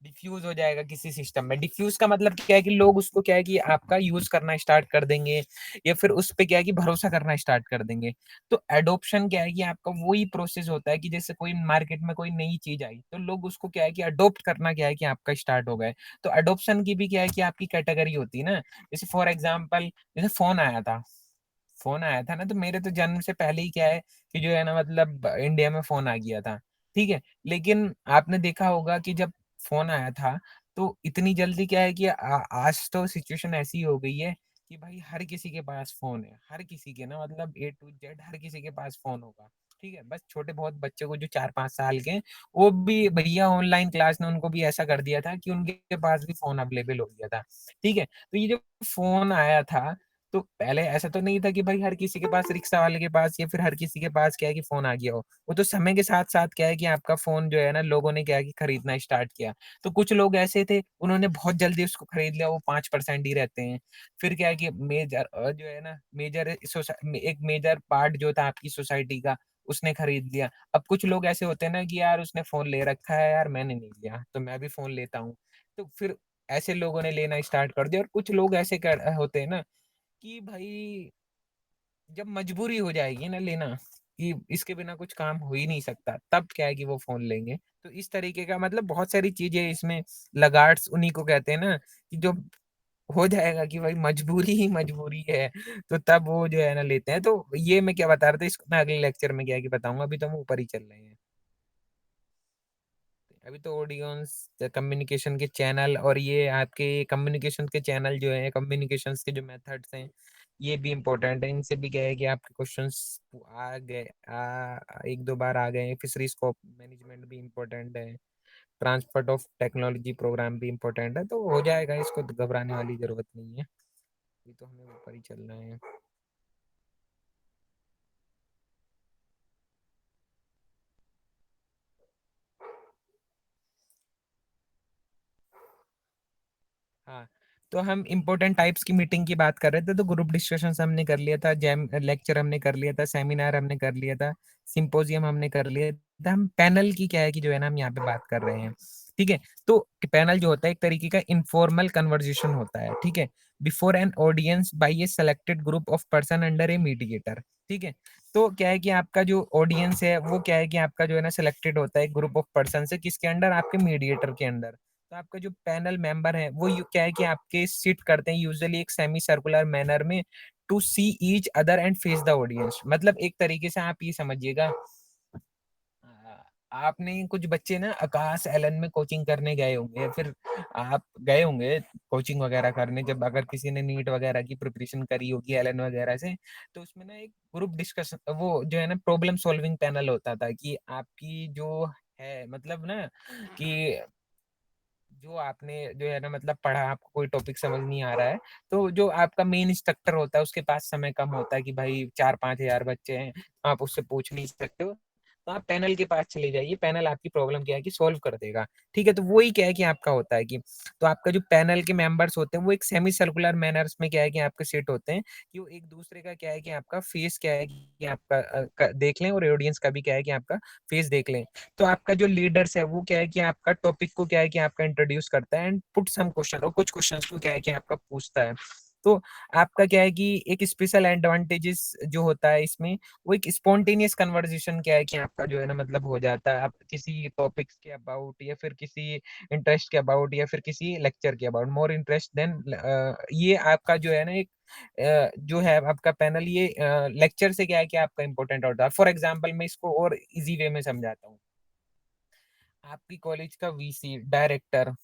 डिफ्यूज हो जाएगा किसी सिस्टम में। डिफ्यूज का मतलब क्या है कि लोग उसको क्या है कि आपका यूज करना स्टार्ट कर देंगे, या फिर उस पे क्या है कि भरोसा करना स्टार्ट कर देंगे। तो एडॉप्शन क्या है कि आपका वही प्रोसेस होता है कि जैसे कोई मार्केट में कोई नई चीज आई, तो लोग उसको क्या है कि अडॉप्ट करना क्या है कि आपका स्टार्ट हो गए। तो एडॉप्शन की भी क्या है कि आपकी कैटेगरी होती है ना। जैसे फॉर एग्जाम्पल, जैसे फोन आया था ना, तो मेरे तो जन्म से पहले ही क्या है कि जो है ना मतलब इंडिया में फोन आ गया था, ठीक है। लेकिन आपने देखा होगा कि जब फोन आया था, तो इतनी जल्दी क्या है कि आज तो सिचुएशन ऐसी हो गई है कि भाई हर किसी के पास फोन है, हर किसी के ना मतलब A to Z हर किसी के पास फोन होगा, ठीक है। बस छोटे बहुत बच्चे को जो 4-5 साल के हैं, वो भी भैया ऑनलाइन क्लास ने उनको भी ऐसा कर दिया था कि उनके पास भी फोन अवेलेबल हो गया था, ठीक है। तो ये जो फोन आया था, तो पहले ऐसा तो नहीं था कि भाई हर किसी के पास, रिक्शा वाले के पास या फिर हर किसी के पास क्या है कि फोन आ गया हो। वो तो समय के साथ साथ क्या है कि आपका फोन जो है ना, लोगों ने क्या है कि खरीदना स्टार्ट किया। तो कुछ लोग ऐसे थे, उन्होंने बहुत जल्दी उसको खरीद लिया, वो 5% ही रहते हैं। फिर क्या है कि मेजर जो है ना, एक मेजर पार्ट जो था आपकी सोसाइटी का, उसने खरीद लिया। अब कुछ लोग ऐसे होते हैं ना कि यार उसने फोन ले रखा है, यार मैंने नहीं लिया तो मैं भी फोन लेता हूँ। तो फिर ऐसे लोगों ने लेना स्टार्ट कर दिया। और कुछ लोग ऐसे होते हैं ना कि भाई जब मजबूरी हो जाएगी ना लेना, कि इसके बिना कुछ काम हो ही नहीं सकता, तब क्या है कि वो फोन लेंगे। तो इस तरीके का मतलब बहुत सारी चीजें इसमें, लगार्ड्स उन्हीं को कहते हैं ना, कि जो हो जाएगा कि भाई मजबूरी ही मजबूरी है, तो तब वो जो है ना लेते हैं। तो ये मैं क्या बता रहा था, इसको मैं अगले लेक्चर में क्या है कि बताऊंगा, अभी तो हम ऊपर ही चल रहे हैं। अभी तो ऑडियंस, कम्युनिकेशन के चैनल, और ये आपके कम्युनिकेशन के चैनल जो है, कम्युनिकेशंस के जो मेथड्स हैं, ये भी इम्पोर्टेंट है। इनसे भी क्या है कि आपके क्वेश्चंस आ गए, एक दो बार आ गए हैं। फिशरी स्कोप मैनेजमेंट भी इम्पोर्टेंट है, ट्रांसपोर्ट ऑफ टेक्नोलॉजी प्रोग्राम भी इम्पोर्टेंट है। तो हो जाएगा, इसको तो घबराने वाली जरूरत नहीं है, ये तो हमें ऊपर ही चलना है। हाँ, तो हम इम्पोर्टेंट टाइप्स की मीटिंग की बात कर रहे थे। तो ग्रुप डिस्कशन हमने कर लिया था, जैम लेक्चर हमने कर लिया था, सेमिनार हमने कर लिया था, सिंपोजियम हमने कर लिया था। हम पैनल की क्या है कि जो है ना हम यहाँ पे बात कर रहे हैं, ठीक है। तो पैनल जो होता है एक तरीके का इनफॉर्मल कन्वर्जेशन होता है, ठीक है, before an audience by A selected group of person under a mediator, ठीक है। तो क्या है कि आपका जो ऑडियंस है वो क्या है कि आपका जो है ना सिलेक्टेड होता है ग्रुप ऑफ पर्सन से, किसके अंडर, आपके मीडिएटर के अंडर। तो आपका जो पैनल मेंबर है वो क्या है कि आपके सिट करते हैं यूजुअली एक सेमी सर्कुलर मैनर में, to see each other and face the audience. मतलब एक तरीके से आप ये समझिएगा, आपने कुछ बच्चे ना आकाश एलन में कोचिंग करने गए होंगे, फिर आप गए होंगे कोचिंग वगैरह करने, जब अगर किसी ने नीट वगैरह की प्रिपरेशन करी होगी एलन वगैरह से, तो उसमें ना एक ग्रुप डिस्कशन, वो जो है ना प्रॉब्लम सॉल्विंग पैनल होता था, कि आपकी जो है मतलब ना कि जो आपने जो है ना मतलब पढ़ा, आपको कोई टॉपिक समझ नहीं आ रहा है, तो जो आपका मेन इंस्ट्रक्टर होता है उसके पास समय कम होता है कि भाई 4-5 हजार बच्चे हैं, आप उससे पूछ नहीं सकते हो, तो आप पैनल के पास चले जाइए, पैनल आपकी प्रॉब्लम क्या है कि सॉल्व कर देगा, ठीक है। तो वही क्या है कि आपका होता है कि, तो आपका जो पैनल के मेंबर्स होते हैं वो एक सेमी सर्कुलर मैनर्स में क्या है कि आपके सेट होते हैं, कि वो एक दूसरे का क्या है कि आपका फेस क्या है कि आपका देख लें, और ऑडियंस का भी क्या है कि आपका फेस देख लें। तो आपका जो लीडर्स है वो क्या है कि आपका टॉपिक को क्या है कि आपका इंट्रोड्यूस करता है, एंड पुट सम क्वेश्चन, और कुछ क्वेश्चंस को क्या है कि आपका पूछता है। तो आपका क्या है कि एक स्पेशल एडवांटेजेस जो होता है इसमें, वो एक स्पॉन्टेनियस कन्वर्सेशन क्या है कि आपका जो है ना मतलब हो जाता है, आप किसी टॉपिक्स के अबाउट, या फिर किसी इंटरेस्ट के अबाउट, या फिर किसी लेक्चर के अबाउट, मोर इंटरेस्ट देन, ये आपका जो है ना एक जो है आपका पैनल, ये लेक्चर से क्या है कि आपका इंपॉर्टेंट होता है। फॉर एग्जाम्पल मैं इसको और इजी वे में समझाता हूँ। आपकी कॉलेज का वीसी डायरेक्टर,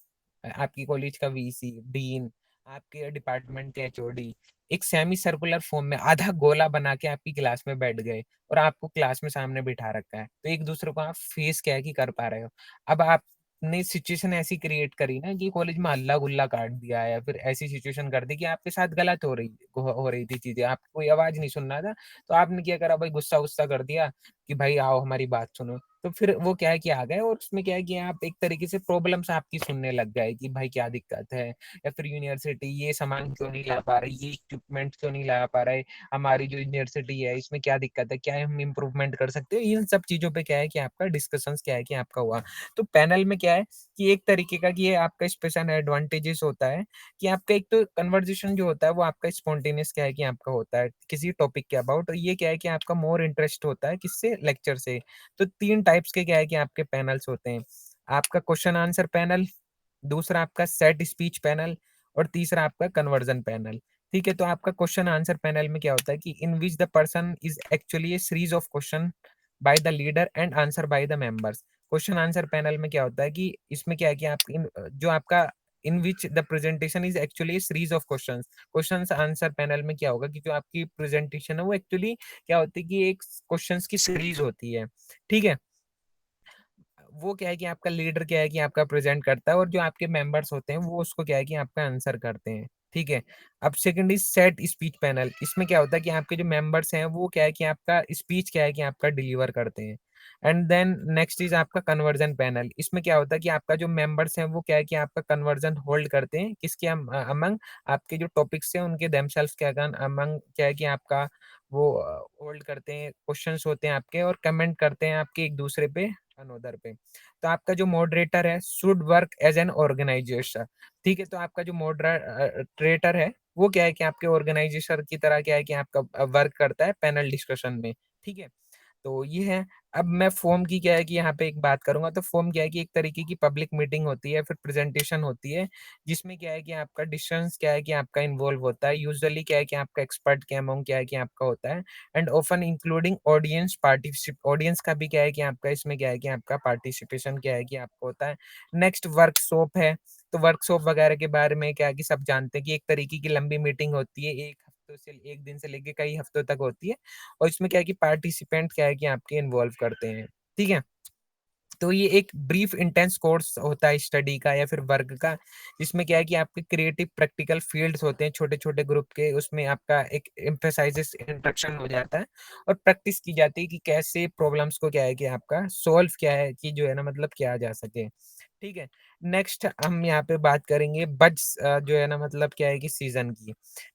आपकी कॉलेज का वीसी डीन, आपके डिपार्टमेंट के एचओडी, एक सेमी सर्कुलर फॉर्म में आधा गोला बना के आपकी क्लास में बैठ गए, और आपको क्लास में सामने बिठा रखा है, तो एक दूसरे को आप फेस क्या है कि कर पा रहे हो। अब आप आपने सिचुएशन ऐसी क्रिएट करी ना कि कॉलेज में हल्ला गुल्ला काट दिया या फिर ऐसी सिचुएशन कर दी कि आपके साथ गलत हो रही थी चीजें, आपको कोई आवाज नहीं सुनना था, तो आपने क्या करा भाई, गुस्सा गुस्सा कर दिया कि भाई आओ हमारी बात सुनो। तो फिर वो क्या है कि आ गए और उसमें क्या है कि आप एक तरीके से प्रॉब्लम्स आपकी सुनने लग गए कि भाई क्या दिक्कत है, या फिर यूनिवर्सिटी ये सामान क्यों नहीं ला पा रही, ये इक्विपमेंट क्यों नहीं ला पा रहे, हमारी जो यूनिवर्सिटी है इसमें क्या दिक्कत है, क्या हम इम्प्रूवमेंट कर सकते हैं, इन सब चीजों पे क्या है कि आपका डिस्कशंस क्या है कि आपका हुआ। तो पैनल में क्या है कि एक तरीके का कि ये आपका स्पेशल एडवांटेजेस होता है कि आपका एक तो कन्वर्जेशन जो होता है वो आपका स्पॉन्टेनियस क्या है कि आपका होता है किसी टॉपिक के अबाउट, और ये क्या है कि आपका मोर इंटरेस्ट होता है किससे, लेक्चर से। तो 3 टाइप्स के क्या है कि आपके पैनल्स होते हैं, आपका क्वेश्चन आंसर पैनल, दूसरा आपका सेट स्पीच पैनल, और तीसरा आपका कन्वर्जन पैनल। ठीक है, तो आपका क्वेश्चन आंसर पैनल में क्या होता है कि in which the person is actually a series of question by the leader and answer by the members. Question answer panel में क्या होता है कि इसमें क्या है कि आप जो आपका in which the presentation is actually series of questions. Question answer panel में क्या होगा कि जो आपकी प्रेजेंटेशन है वो एक्चुअली क्या होती है कि एक क्वेश्चंस की सीरीज होती है। ठीक है, वो क्या है कि आपका लीडर क्या है कि आपका प्रेजेंट करता है और जो आपके मेंबर्स होते हैं वो उसको क्या है कि आपका आंसर करते हैं। ठीक है, अब second is set speech panel. इसमें क्या होता है कि आपके जो मेंबर्स हैं वो क्या है कि आपका स्पीच क्या है कि आपका डिलीवर करते हैं। एंड देन नेक्स्ट इज आपका कन्वर्जन पैनल। इसमें क्या होता है कि आपका जो मेंबर्स हैं वो क्या है कि आपका कन्वर्जन होल्ड करते हैं किसके अमंग, आपके जो टॉपिक्स हैं उनके देमसेल्व्स क्या अमंग क्या है कि आपका वो होल्ड करते हैं, क्वेश्चंस होते हैं आपके और कमेंट करते हैं आपके एक दूसरे पे अनोदर पे। तो आपका जो मॉडरेटर है should work as an organization. ठीक है, तो आपका जो मॉडरेटर है वो क्या है कि आपके ऑर्गेनाइजेशन की तरह क्या है कि आपका वर्क करता है पैनल डिस्कशन में। ठीक है, तो ये है। अब मैं फॉर्म की क्या है कि यहाँ पे एक बात करूंगा, तो फॉर्म क्या है कि एक तरीके की पब्लिक मीटिंग होती है फिर प्रेजेंटेशन होती है, जिसमें क्या है कि आपका डिस्कशंस क्या है कि आपका इन्वॉल्व होता है, यूजुअली क्या है कि आपका एक्सपर्ट के अमाउंट क्या है कि आपका होता है, and often including audience participation, audience का भी क्या है कि आपका इसमें क्या है कि आपका पार्टिसिपेशन क्या है कि आपका होता है। नेक्स्ट वर्कशॉप है, तो वर्कशॉप वगैरह के बारे में क्या है कि सब जानते हैं कि एक तरीके की लंबी मीटिंग होती है, एक हफ्तों से एक दिन से लेके कई हफ्तों तक होती है, और इसमें क्या है कि पार्टिसिपेंट क्या है कि आपके इन्वॉल्व करते हैं। ठीक है, तो ये एक ब्रीफ इंटेंस कोर्स होता है स्टडी का या फिर वर्क का, जिसमें क्या है कि आपके क्रिएटिव प्रैक्टिकल फील्ड्स होते हैं छोटे छोटे ग्रुप के, उसमें आपका एक एम्फेसाइजेस इंट्रोडक्शन हो जाता है और प्रैक्टिस की जाती है कि कैसे प्रॉब्लम्स को क्या है कि आपका सॉल्व क्या है कि जो है ना मतलब किया जा सके। ठीक है, नेक्स्ट हम यहाँ पे बात करेंगे बज जो है ना मतलब क्या है कि सीजन की।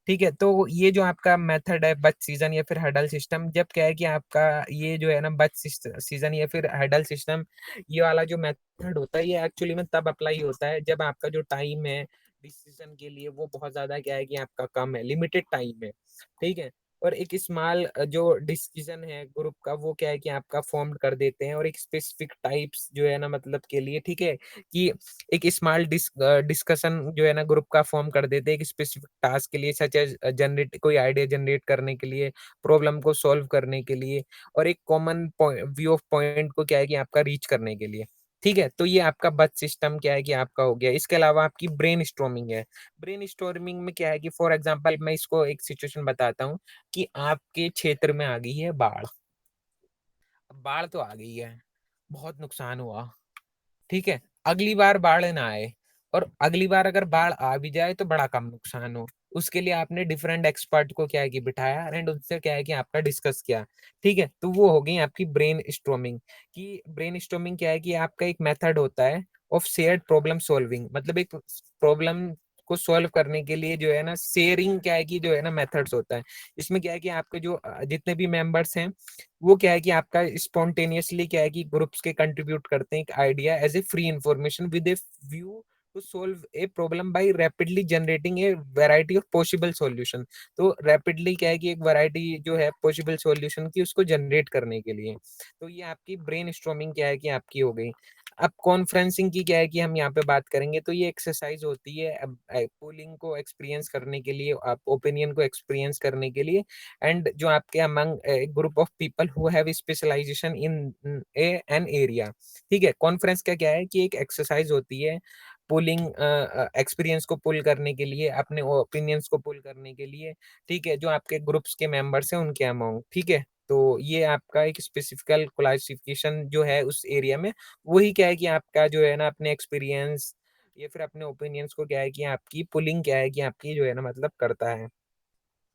ठीक है, तो ये जो आपका मेथड है बच सीजन या फिर हडल सिस्टम, जब क्या है कि आपका ये जो है ना बच सीजन या फिर हडल सिस्टम, ये वाला जो मेथड होता है ये एक्चुअली में तब अप्लाई होता है जब आपका जो टाइम है डिसीजन के लिए वो बहुत ज्यादा क्या है कि आपका कम है, लिमिटेड टाइम है। ठीक है, और एक स्मॉल जो डिसीजन है ग्रुप का वो क्या है कि आपका फॉर्म कर देते हैं और एक स्पेसिफिक टाइप्स जो है ना मतलब के लिए। ठीक है, कि एक स्मॉल डिस्कशन जो है ना ग्रुप का फॉर्म कर देते हैं एक स्पेसिफिक टास्क के लिए, सच एज जनरेट कोई आइडिया जनरेट करने के लिए, प्रॉब्लम को सॉल्व करने के लिए, और एक कॉमन व्यू ऑफ पॉइंट को क्या है कि आपका रीच करने के लिए। ठीक है, तो ये आपका बच सिस्टम क्या है कि आपका हो गया। इसके अलावा आपकी ब्रेन स्टॉर्मिंग है। ब्रेन स्टॉर्मिंग में क्या है कि फॉर एग्जांपल मैं इसको एक सिचुएशन बताता हूँ कि आपके क्षेत्र में आ गई है बाढ़। बाढ़ तो आ गई है, बहुत नुकसान हुआ। ठीक है, अगली बार बाढ़ ना आए, और अगली बार अगर बाढ़ आ भी जाए तो बड़ा कम नुकसान हो, उसके लिए आपने डिफरेंट एक्सपर्ट को क्या है कि बिठाया एंड उनसे क्या है कि आपका डिस्कस किया। ठीक है, तो वो हो गई आपकी ब्रेन स्टॉर्मिंग। कि ब्रेन स्टॉर्मिंग क्या है कि आपका एक मेथड होता है ऑफ शेयर्ड प्रॉब्लम सॉल्विंग, मतलब एक प्रॉब्लम को सॉल्व करने के लिए जो है ना शेयरिंग क्या है कि जो है ना मेथड्स होता है। इसमें क्या है कि आपके जो जितने भी मेंबर्स हैं वो क्या है कि आपका स्पॉन्टेनियसली क्या है कि ग्रुप्स के कंट्रीब्यूट करते हैं एक idea as a free information with a view to solve a problem by rapidly generating a variety of possible solution. तो रैपिडली क्या है कि एक वैरायटी जो है पॉसिबल सॉल्यूशन की उसको जनरेट करने के लिए। तो ये आपकी ब्रेन स्टॉर्मिंग क्या है कि आपकी हो गई। अब कॉन्फ्रेंसिंग की क्या है कि हम यहाँ पे बात करेंगे, तो ये एक्सरसाइज होती है पोलिंग को एक्सपीरियंस करने के लिए, आप ओपिनियन को एक्सपीरियंस करने के लिए, एंड जो आपके among group of people who have specialization in a an area. ठीक है, कॉन्फ्रेंस का क्या है कि एक एक्सरसाइज होती है पुलिंग एक्सपीरियंस को पुल करने के लिए, अपने ओपिनियंस को पुल करने के लिए। ठीक है, जो आपके ग्रुप्स के मेंबर्स हैं उनके अमाउंट। ठीक है, तो ये आपका एक स्पेसिफिकल क्लासिफिकेशन जो है उस एरिया में, वही क्या है कि आपका जो है ना अपने एक्सपीरियंस या फिर अपने ओपिनियंस को क्या है कि आपकी पुलिंग क्या है कि आपकी जो है ना मतलब करता है।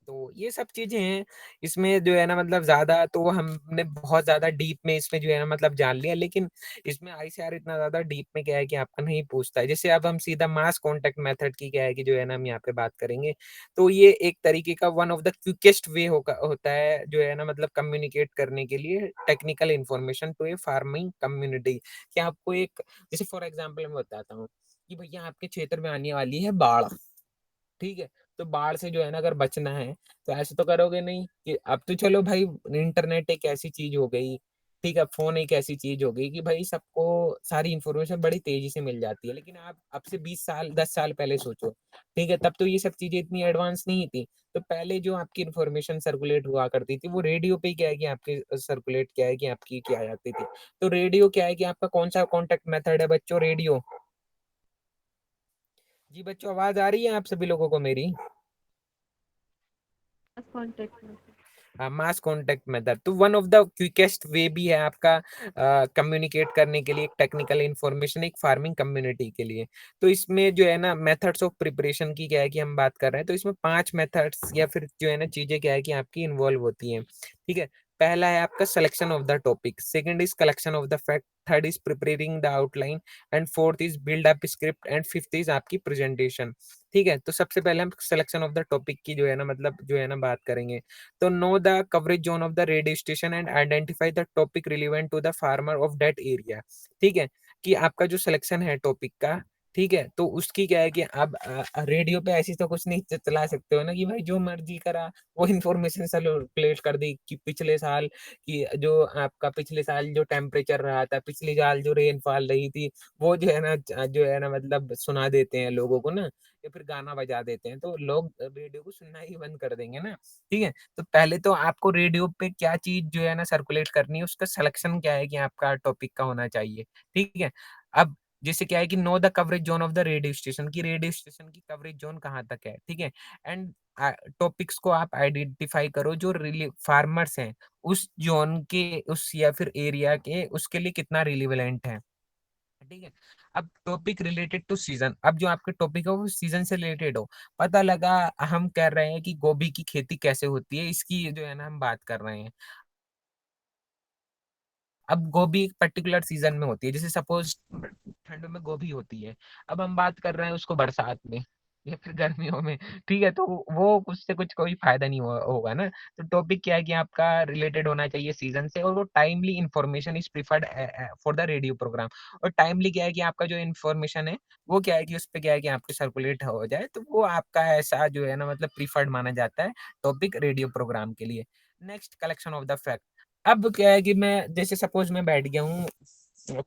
तो ये सब चीज़ें हैं, इसमें जो है ना मतलब ज़्यादा तो हमने बहुत ज़्यादा डीप में इसमें जो है ना मतलब जान लिया, लेकिन इसमें आईसीआर इतना ज़्यादा डीप में क्या है कि आपका नहीं पूछता है। जैसे अब हम सीधा मास कॉन्टैक्ट मेथड की क्या है कि जो है ना हम यहाँ पे बात करेंगे, तो ये एक तरीके का वन ऑफ द क्विकेस्ट वे होता है जो है ना मतलब कम्युनिकेट करने के लिए technical information to a farming community. कि आपको एक जैसे फॉर एग्ज़ाम्पल मैं बताता हूँ, कि भैया आपके क्षेत्र में आने वाली है बाढ़। ठीक है? तो बाढ़ से जो है ना अगर बचना है, तो ऐसे तो करोगे नहीं कि अब तो चलो भाई इंटरनेट एक ऐसी चीज़ हो गई, ठीक है? फ़ोन एक ऐसी चीज़ हो गई कि भाई सबको सारी इन्फॉर्मेशन बड़ी तेज़ी से मिल जाती है। लेकिन आप अब से 20 साल, 10 साल पहले सोचो, ठीक है? तब तो ये सब चीज़ें इतनी एडवांस नहीं थी। तो पहले जो आपकी इन्फॉर्मेशन सर्कुलेट हुआ करती थी, वो रेडियो पे क्या है कि आपकी सर्कुलेट क्या है कि आपकी की आ जाती थी। तो रेडियो क्या है कि आपका कौन-सा कॉन्टैक्ट मेथड है बच्चों? रेडियो। जी बच्चों, आवाज़ आ रही है आप सभी लोगों को मेरी? कॉन्टेक्ट में। मास कॉन्टैक्ट मेथड तो वन ऑफ द क्विकेस्ट वे भी है आपका कम्युनिकेट करने के लिए, एक टेक्निकल इंफॉर्मेशन एक फार्मिंग कम्युनिटी के लिए। तो इसमें जो है ना मेथड्स ऑफ प्रिपरेशन की क्या है कि हम बात कर रहे हैं, तो इसमें 5 मेथड्स या फिर जो है ना चीजें क्या है कि आपकी इन्वॉल्व होती हैं। ठीक है? पहला है आपका selection of the topic, second is collection of the fact, third is preparing the outline, and fourth is build up script, and fifth is आपकी प्रेजेंटेशन। ठीक है? तो सबसे पहले हम सिलेक्शन ऑफ द टॉपिक की जो है ना मतलब जो है ना बात करेंगे। तो know the coverage zone of the radio station and identify the topic relevant to the farmer of that area। ठीक है? कि आपका जो सिलेक्शन है टॉपिक का, ठीक है? तो उसकी क्या है कि आप रेडियो पे ऐसी तो कुछ नहीं चला सकते हो ना कि भाई जो मर्जी करा वो इन्फॉर्मेशन सर्कुलेट कर दी कि पिछले साल की जो आपका पिछले साल जो टेम्परेचर रहा था, पिछली साल जो रेनफॉल रही थी, वो जो है ना मतलब सुना देते हैं लोगों को ना, या फिर गाना बजा देते हैं, तो लोग रेडियो को सुनना ही बंद कर देंगे ना। ठीक है? तो पहले तो आपको रेडियो पे क्या चीज़ जो है ना सर्कुलेट करनी है, उसका सिलेक्शन क्या है कि आपका टॉपिक का होना चाहिए, ठीक है? अब जैसे क्या है कि know the coverage zone of the radio station, कि रेडियो स्टेशन की कवरेज ज़ोन कहाँ तक है, ठीक है? एंड टॉपिक्स को आप आइडेंटिफाई करो जो रिली फार्मर्स हैं, उस ज़ोन के उस या फिर एरिया के उसके लिए कितना रिलेवेंट है। ठीक है? अब टॉपिक रिलेटेड टू सीजन, अब जो आपके टॉपिक है वो सीजन से रिलेटेड हो। पता लगा हम कर रहे हैं कि गोभी की खेती कैसे होती है, इसकी जो है ना हम बात कर रहे हैं। अब गोभी एक पर्टिकुलर सीजन में होती है, जैसे सपोज ठंड में गोभी होती है, अब हम बात कर रहे हैं उसको बरसात में या फिर गर्मियों में, ठीक है? तो वो उससे कुछ कोई फायदा नहीं होगा ना। तो टॉपिक क्या है कि आपका रिलेटेड होना चाहिए सीजन से, और वो timely information is preferred for the radio program. और टाइमली क्या है कि आपका जो इन्फॉर्मेशन है वो क्या है कि उस पे क्या है कि आपके सर्कुलेट हो जाए, तो वो आपका ऐसा जो है ना मतलब प्रिफर्ड माना जाता है टॉपिक रेडियो प्रोग्राम के लिए। Next, collection of the fact. अब क्या है कि मैं जैसे सपोज मैं बैठ गया हूँ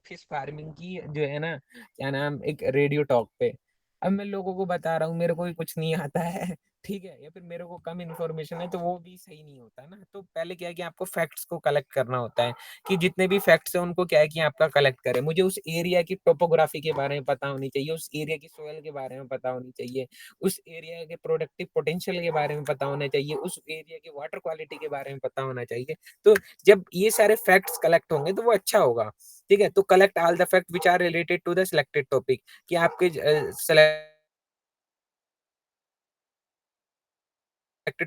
फिश फार्मिंग की जो है ना क्या नाम एक रेडियो टॉक पे। अब मैं लोगों को बता रहा हूँ मेरे को भी कुछ नहीं आता है ठीक है, या फिर मेरे को कम इन्फॉर्मेशन है, तो वो भी सही नहीं होता ना। तो पहले क्या है कि आपको फैक्ट्स को कलेक्ट करना होता है, कि जितने भी फैक्ट्स हैं उनको क्या है कि आपका कलेक्ट करें। मुझे उस एरिया की टोपोग्राफी के बारे में पता होनी चाहिए, उस एरिया की सोयल के बारे में पता होनी चाहिए, उस एरिया के प्रोडक्टिव पोटेंशियल के बारे में पता होना चाहिए, उस एरिया की वाटर क्वालिटी के बारे में पता होना चाहिए। तो जब ये सारे फैक्ट्स कलेक्ट होंगे तो वो अच्छा होगा। ठीक है? तो collect all the fact which are related to the selected topic, कि आपके सिलेक्टेड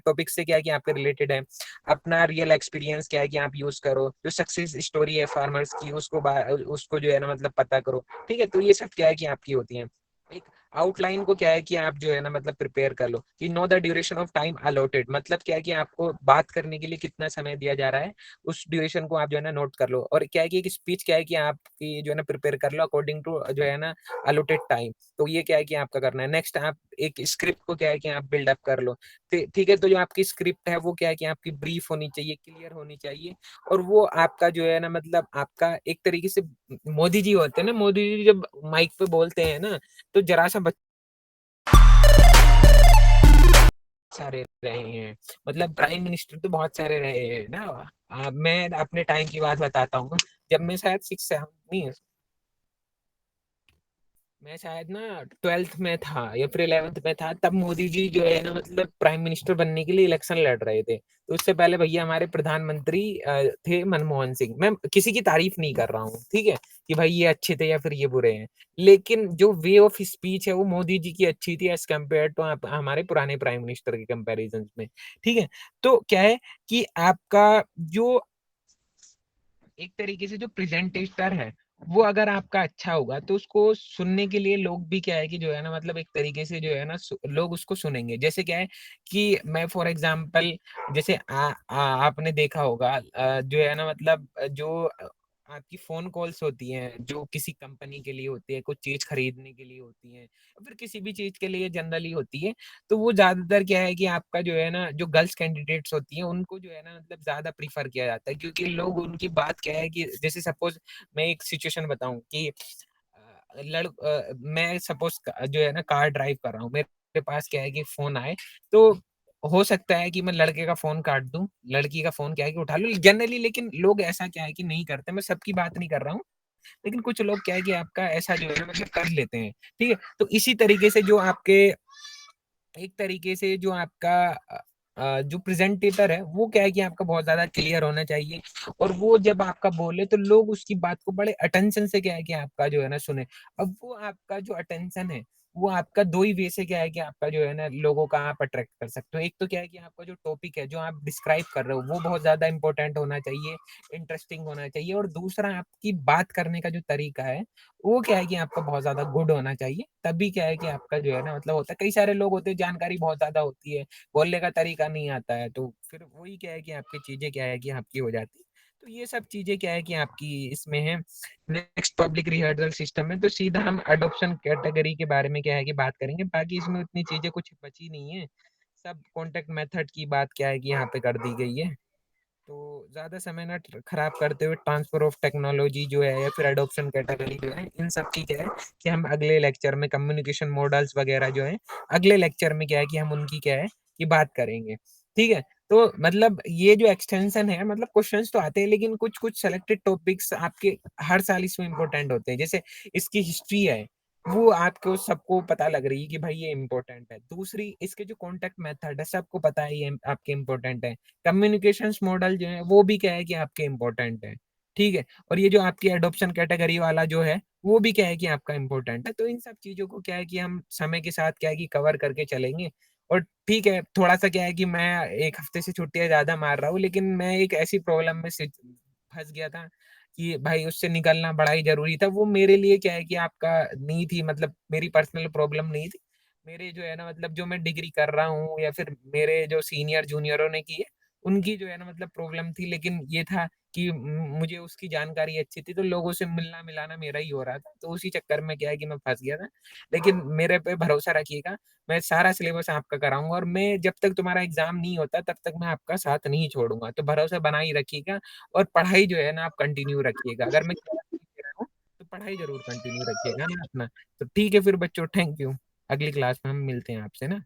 टॉपिक से क्या है कि आपके रिलेटेड है। अपना रियल एक्सपीरियंस क्या है कि आप यूज करो, जो सक्सेस स्टोरी है फार्मर्स की उसको जो है ना मतलब पता करो। ठीक है? तो ये सब क्या है कि आपकी होती है। एक आउटलाइन को क्या है कि आप जो है ना मतलब प्रिपेयर कर लो, कि know the duration of time allotted, मतलब क्या है कि आपको बात करने के लिए कितना समय दिया जा रहा है, उस ड्यूरेशन को आप जो है ना नोट कर लो। और क्या है कि एक स्पीच क्या है कि आपकी जो है ना प्रिपेयर कर लो अकॉर्डिंग टू जो है ना अलॉटेड टाइम। तो ये क्या है कि आपका करना है। नेक्स्ट, आप एक स्क्रिप्ट को क्या है कि आप बिल्डअप कर लो। ठीक है? तो जो आपकी स्क्रिप्ट है वो क्या है कि आपकी ब्रीफ होनी चाहिए, क्लियर होनी चाहिए, और वो आपका जो है ना मतलब आपका एक तरीके से मोदी जी होते हैं ना, मोदी जी जब माइक पे बोलते हैं ना, तो जरा सा सारे रहे हैं, मतलब प्राइम मिनिस्टर तो बहुत सारे रहे हैं ना। मैं अपने टाइम की बात बताता हूँ, जब मैं शायद 6 7 नहीं मैं शायद ना 12th में था या फिर 11th में था, तब मोदी जी जो है ना मतलब प्राइम मिनिस्टर बनने के लिए इलेक्शन लड़ रहे थे। तो उससे पहले भैया हमारे प्रधानमंत्री थे मनमोहन सिंह। मैं किसी की तारीफ नहीं कर रहा हूँ, ठीक है, कि भाई ये अच्छे थे या फिर ये बुरे हैं, लेकिन जो वे ऑफ स्पीच है वो मोदी जी की अच्छी थी एज कम्पेयर टू हमारे पुराने प्राइम मिनिस्टर के कंपैरिजन में। ठीक है, तो क्या है कि आपका जो एक तरीके से जो प्रेजेंटेटर है वो अगर आपका अच्छा होगा तो उसको सुनने के लिए लोग भी क्या है कि जो है ना मतलब एक तरीके से जो है ना लोग उसको सुनेंगे। जैसे क्या है कि मैं फॉर एग्जांपल, जैसे आपने देखा होगा जो है ना मतलब जो आपकी फोन कॉल्स होती हैं जो किसी कंपनी के लिए होती है, कुछ चीज खरीदने के लिए होती है, या फिर किसी भी चीज के लिए जनरली होती है, तो वो ज्यादातर क्या है कि आपका जो है ना जो गर्ल्स कैंडिडेट्स होती हैं उनको जो है ना मतलब ज्यादा प्रीफर किया जाता है, क्योंकि लोग उनकी बात क्या है कि जैसे सपोज मैं एक सिचुएशन बताऊं कि मैं सपोज जो है ना कार ड्राइव कर रहा हूँ, मेरे पास क्या है कि फोन आए, तो हो सकता है कि मैं लड़के का फोन काट दूं, लड़की का फोन क्या है कि उठा लूं जनरली, लेकिन लोग ऐसा क्या है कि नहीं करते। मैं सबकी बात नहीं कर रहा हूँ, लेकिन कुछ लोग क्या है कि आपका ऐसा जो है ना मतलब कर लेते हैं। ठीक है, तो इसी तरीके से जो आपके एक तरीके से जो आपका जो प्रेजेंटेटर है वो क्या है कि आपका बहुत ज्यादा क्लियर होना चाहिए, और वो जब आपका बोले तो लोग उसकी बात को बड़े अटेंशन से क्या है कि आपका जो है ना सुने। अब वो आपका जो अटेंशन है वो आपका दो ही वे से क्या है कि आपका जो है ना लोगों का आप अट्रैक्ट कर सकते हो। एक तो क्या है कि आपका जो टॉपिक है जो आप डिस्क्राइब कर रहे हो वो बहुत ज्यादा इंपॉर्टेंट होना चाहिए, इंटरेस्टिंग होना चाहिए, और दूसरा आपकी बात करने का जो तरीका है वो क्या है कि आपका बहुत ज्यादा गुड होना चाहिए। तभी क्या है कि आपका जो है ना मतलब होता है, कई सारे लोग होते हैं जानकारी बहुत ज्यादा होती है, बोलने का तरीका नहीं आता है, तो फिर वही क्या है कि आपकी चीजें क्या है कि आपकी हो जाती है। तो ये सब चीजें क्या है कि आपकी इसमें है। नेक्स्ट पब्लिक रिहर्सल सिस्टम में तो सीधा हम अडॉप्शन कैटेगरी के बारे में क्या है कि बात करेंगे, बाकी इसमें उतनी चीजें कुछ बची नहीं है। सब कॉन्टेक्ट मेथड की बात क्या है कि यहाँ पे कर दी गई है। तो ज़्यादा समय ना खराब करते हुए ट्रांसफर ऑफ टेक्नोलॉजी जो है या फिर एडॉप्शन कैटेगरी जो है, इन सब की क्या है कि हम अगले लेक्चर में कम्युनिकेशन मॉडल्स वगैरह जो है अगले लेक्चर में क्या है कि हम उनकी क्या है कि बात करेंगे। ठीक है, तो मतलब ये जो एक्सटेंशन है मतलब क्वेश्चंस तो आते हैं, लेकिन कुछ कुछ सेलेक्टेड टॉपिक्स आपके हर साल इसमें इंपॉर्टेंट होते हैं। जैसे इसकी हिस्ट्री है वो आपको सबको पता लग रही है कि भाई ये इंपॉर्टेंट है। दूसरी इसके जो कॉन्टेक्ट मेथड है सबको पता है ये आपके इंपॉर्टेंट है। कम्युनिकेशंस मॉडल जो है वो भी क्या है कि आपके इम्पोर्टेंट है। ठीक है, और ये जो आपकी एडॉप्शन कैटेगरी वाला जो है वो भी क्या है कि आपका इम्पोर्टेंट है। तो इन सब चीजों को क्या है कि हम समय के साथ क्या है कि कवर करके चलेंगे। और ठीक है, थोड़ा सा क्या है कि मैं एक हफ्ते से छुट्टियां ज्यादा मार रहा हूँ, लेकिन मैं एक ऐसी प्रॉब्लम में फंस गया था कि भाई उससे निकलना बड़ा ही जरूरी था। वो मेरे लिए क्या है कि आपका नहीं थी, मतलब मेरी पर्सनल प्रॉब्लम नहीं थी। मेरे जो है ना मतलब जो मैं डिग्री कर रहा हूँ या फिर मेरे जो सीनियर जूनियरों ने की है उनकी जो है ना मतलब प्रॉब्लम थी, लेकिन ये था कि मुझे उसकी जानकारी अच्छी थी तो लोगों से मिलना मिलाना मेरा ही हो रहा था, तो उसी चक्कर में क्या है कि मैं फंस गया था। लेकिन मेरे पे भरोसा रखिएगा, मैं सारा सिलेबस आपका कराऊंगा, और मैं जब तक तुम्हारा एग्जाम नहीं होता तब तक मैं आपका साथ नहीं छोड़ूंगा। तो भरोसा बना ही रखिएगा, और पढ़ाई जो है ना आप कंटिन्यू रखिएगा। अगर मैं गारंटी दे रहा हूँ तो पढ़ाई जरूर कंटिन्यू रखिएगा ना अपना। तो ठीक है फिर बच्चों, थैंक यू। अगली क्लास में हम मिलते हैं आपसे ना।